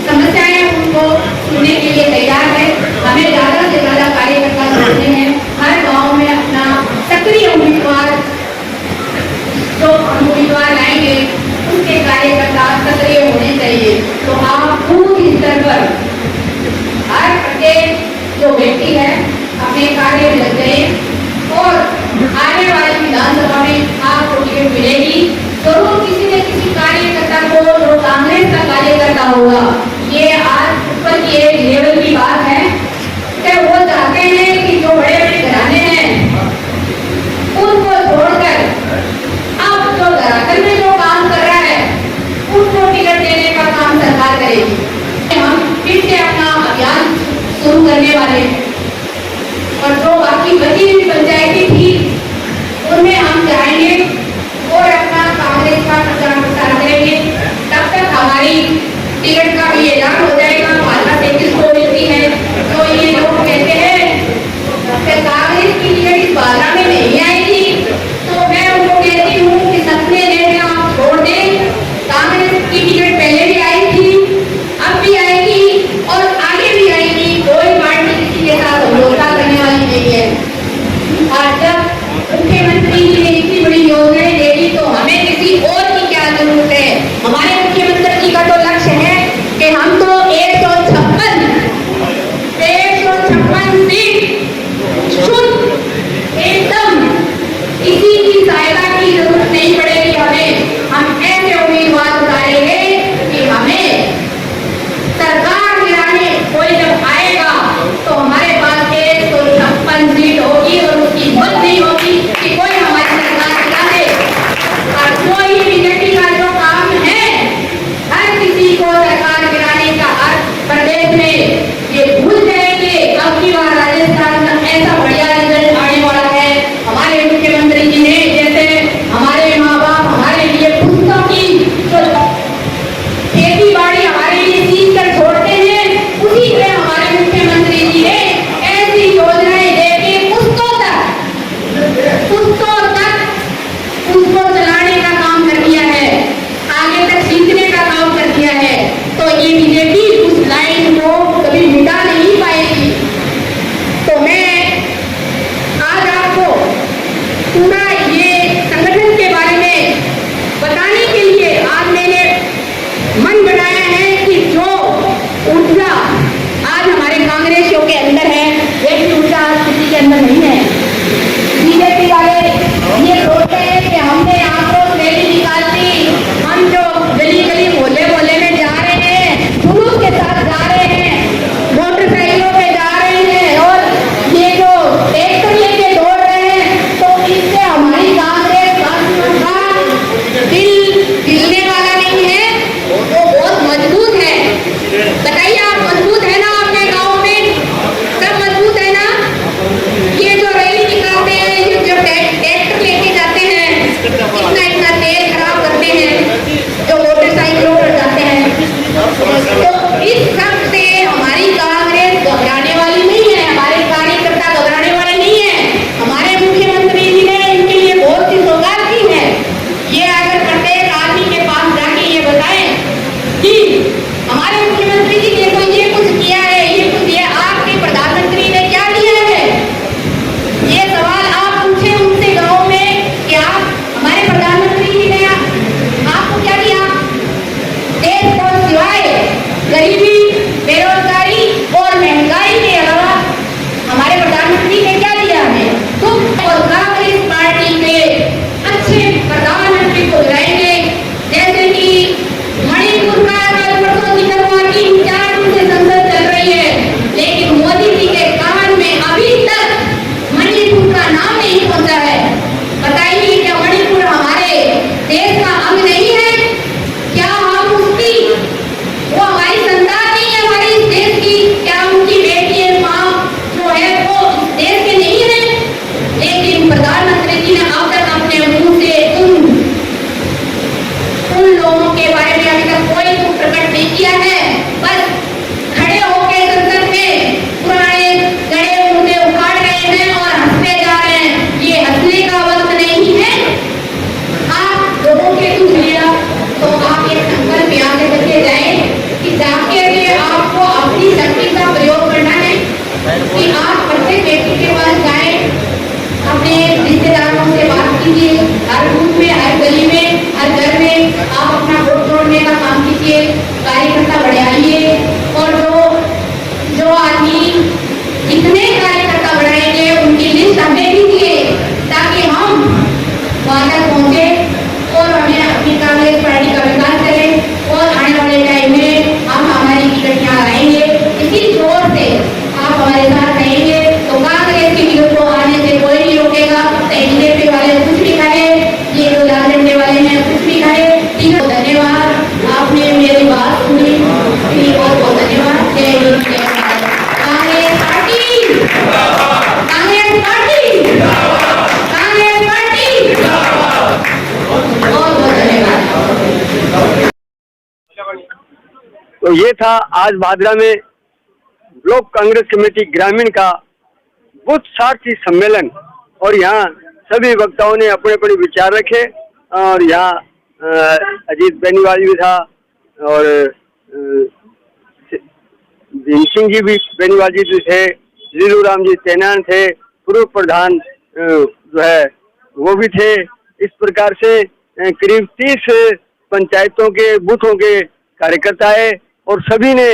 समस्याएं हैं उनको सुनने के लिए तैयार है। हमें ज्यादा से ज्यादा कार्यकर्ता जोड़ने हैं, हर गांव में अपना सक्रिय उम्मीदवार, जो उम्मीदवार लाएंगे उसके कार्यकर्ता सक्रिय होने चाहिए। तो आप बूथ स्तर पर हर प्रत्येक जो व्यक्ति है अपने कार्य में लग गए और आने वाली विधानसभा में आपको टिकट मिलेगी। जरूर किसी न किसी कार्यकर्ता को, जो कांग्रेस का कार्यकर्ता होगा, ये आज ऊपर की एक लेवल की बात है कि वो चाहते हैं कि जो बड़े बड़े घराने हैं उनको छोड़कर अब जो धरातल में जो काम कर रहा है उनको टिकट देने का काम सरकार करेगी। हम फिर से अपना अभियान शुरू करने वाले हैं और जो बाकी बची हुई पंचायतें थी उनमें हम जाएंगे और अपना कांग्रेस का प्रचार प्रसार करेंगे। तब तक हमारी टिकट का भी ऐलान हो जाएगा, भाजपा 33 को मिलती है। तो ये लोग कहते हैं कि कांग्रेस की टिकट इस बाधा में नहीं आएगी, तो मैं उनको कहती हूँ कि सपने लेने आप छोड़ दें। कांग्रेस की टिकट पहले भी आई थी, अब भी आएगी और आगे भी आएगी। कोई पार्टी किसी के साथ समझौता करने प्रत्येक व्यक्ति के पास जाए, अपने रिश्तेदारों से बात कीजिए, हर बूथ में, हर गली में, हर घर में आप अपना वोट जोड़ने का काम कीजिए, कार्यकर्ता बढ़ाइए। और जो आदमी जितने कार्यकर्ता बढ़ाएंगे उनकी लिस्ट हमें दीजिए, ताकि हम वहां तक पहुंचे और हमें अपनी कांग्रेस पार्टी का विकास करें और आने वाले टाइम में हम हमारी टिकट यहाँ आएंगे। इसी जोर से आप हमारे साथ रहेंगे तो कांग्रेस की टिकट को आने से कोई नहीं रोकेगा। बीजेपी वाले कुछ भी कहे, ये 2 झंडे वाले हैं कुछ भी कहे, ठीक है। धन्यवाद, आपने मेरी बात सुनी, बहुत बहुत धन्यवाद। जय हिंद, जय Bharat. Congress party, Congress party, Congress party, बहुत बहुत धन्यवाद। तो ये था आज भादरा में ब्लॉक कांग्रेस कमेटी ग्रामीण का बूथ सारथी सम्मेलन, और यहाँ सभी वक्ताओं ने अपने अपने विचार रखे। और यहाँ अजीत बेनीवाल भी था और भीम सिंह जी भी, बेनीवाल जी भी थे, लीलू राम जी तैनान थे, पूर्व प्रधान जो है वो भी थे। इस प्रकार से करीब 30 पंचायतों के बूथों के कार्यकर्ता आए और सभी ने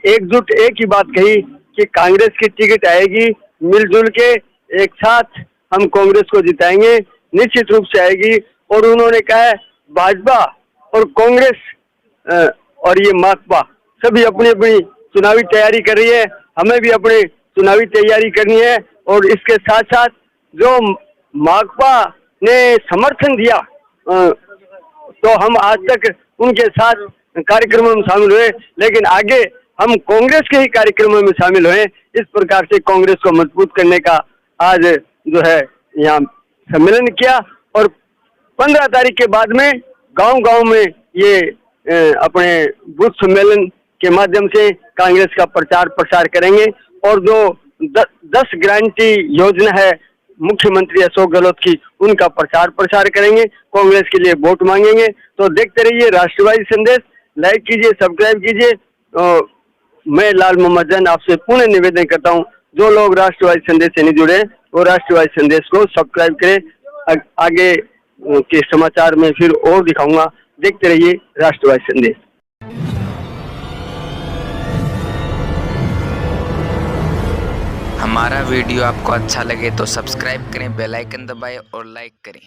एकजुट एक ही बात कही कि कांग्रेस की टिकट आएगी, मिलजुल के एक साथ हम कांग्रेस को जिताएंगे, निश्चित रूप से आएगी। और उन्होंने कहा है भाजपा और कांग्रेस और ये माकपा सभी अपनी अपनी चुनावी तैयारी कर रही है, हमें भी अपनी चुनावी तैयारी करनी है। और इसके साथ साथ जो माकपा ने समर्थन दिया तो हम आज तक उनके साथ कार्यक्रमों में शामिल हुए, लेकिन आगे हम कांग्रेस के ही कार्यक्रमों में शामिल हुए। इस प्रकार से कांग्रेस को मजबूत करने का आज जो है यहाँ सम्मेलन किया। और 15 तारीख के बाद में गांव-गांव में ये अपने बूथ सम्मेलन के माध्यम से कांग्रेस का प्रचार प्रसार करेंगे। और जो 10 गारंटी योजना है मुख्यमंत्री अशोक गहलोत की, उनका प्रचार प्रसार करेंगे, कांग्रेस के लिए वोट मांगेंगे। तो देखते रहिए राष्ट्रवादी संदेश, लाइक कीजिए, सब्सक्राइब कीजिए। मैं लाल मोहम्मद जैन आपसे पुनः निवेदन करता हूं, जो लोग राष्ट्रवादी संदेश से नहीं जुड़े वो राष्ट्रवादी संदेश को सब्सक्राइब करें। आगे के समाचार में फिर और दिखाऊंगा, देखते रहिए राष्ट्रवादी संदेश। हमारा वीडियो आपको अच्छा लगे तो सब्सक्राइब करें, बेल आइकन दबाएं और लाइक करें।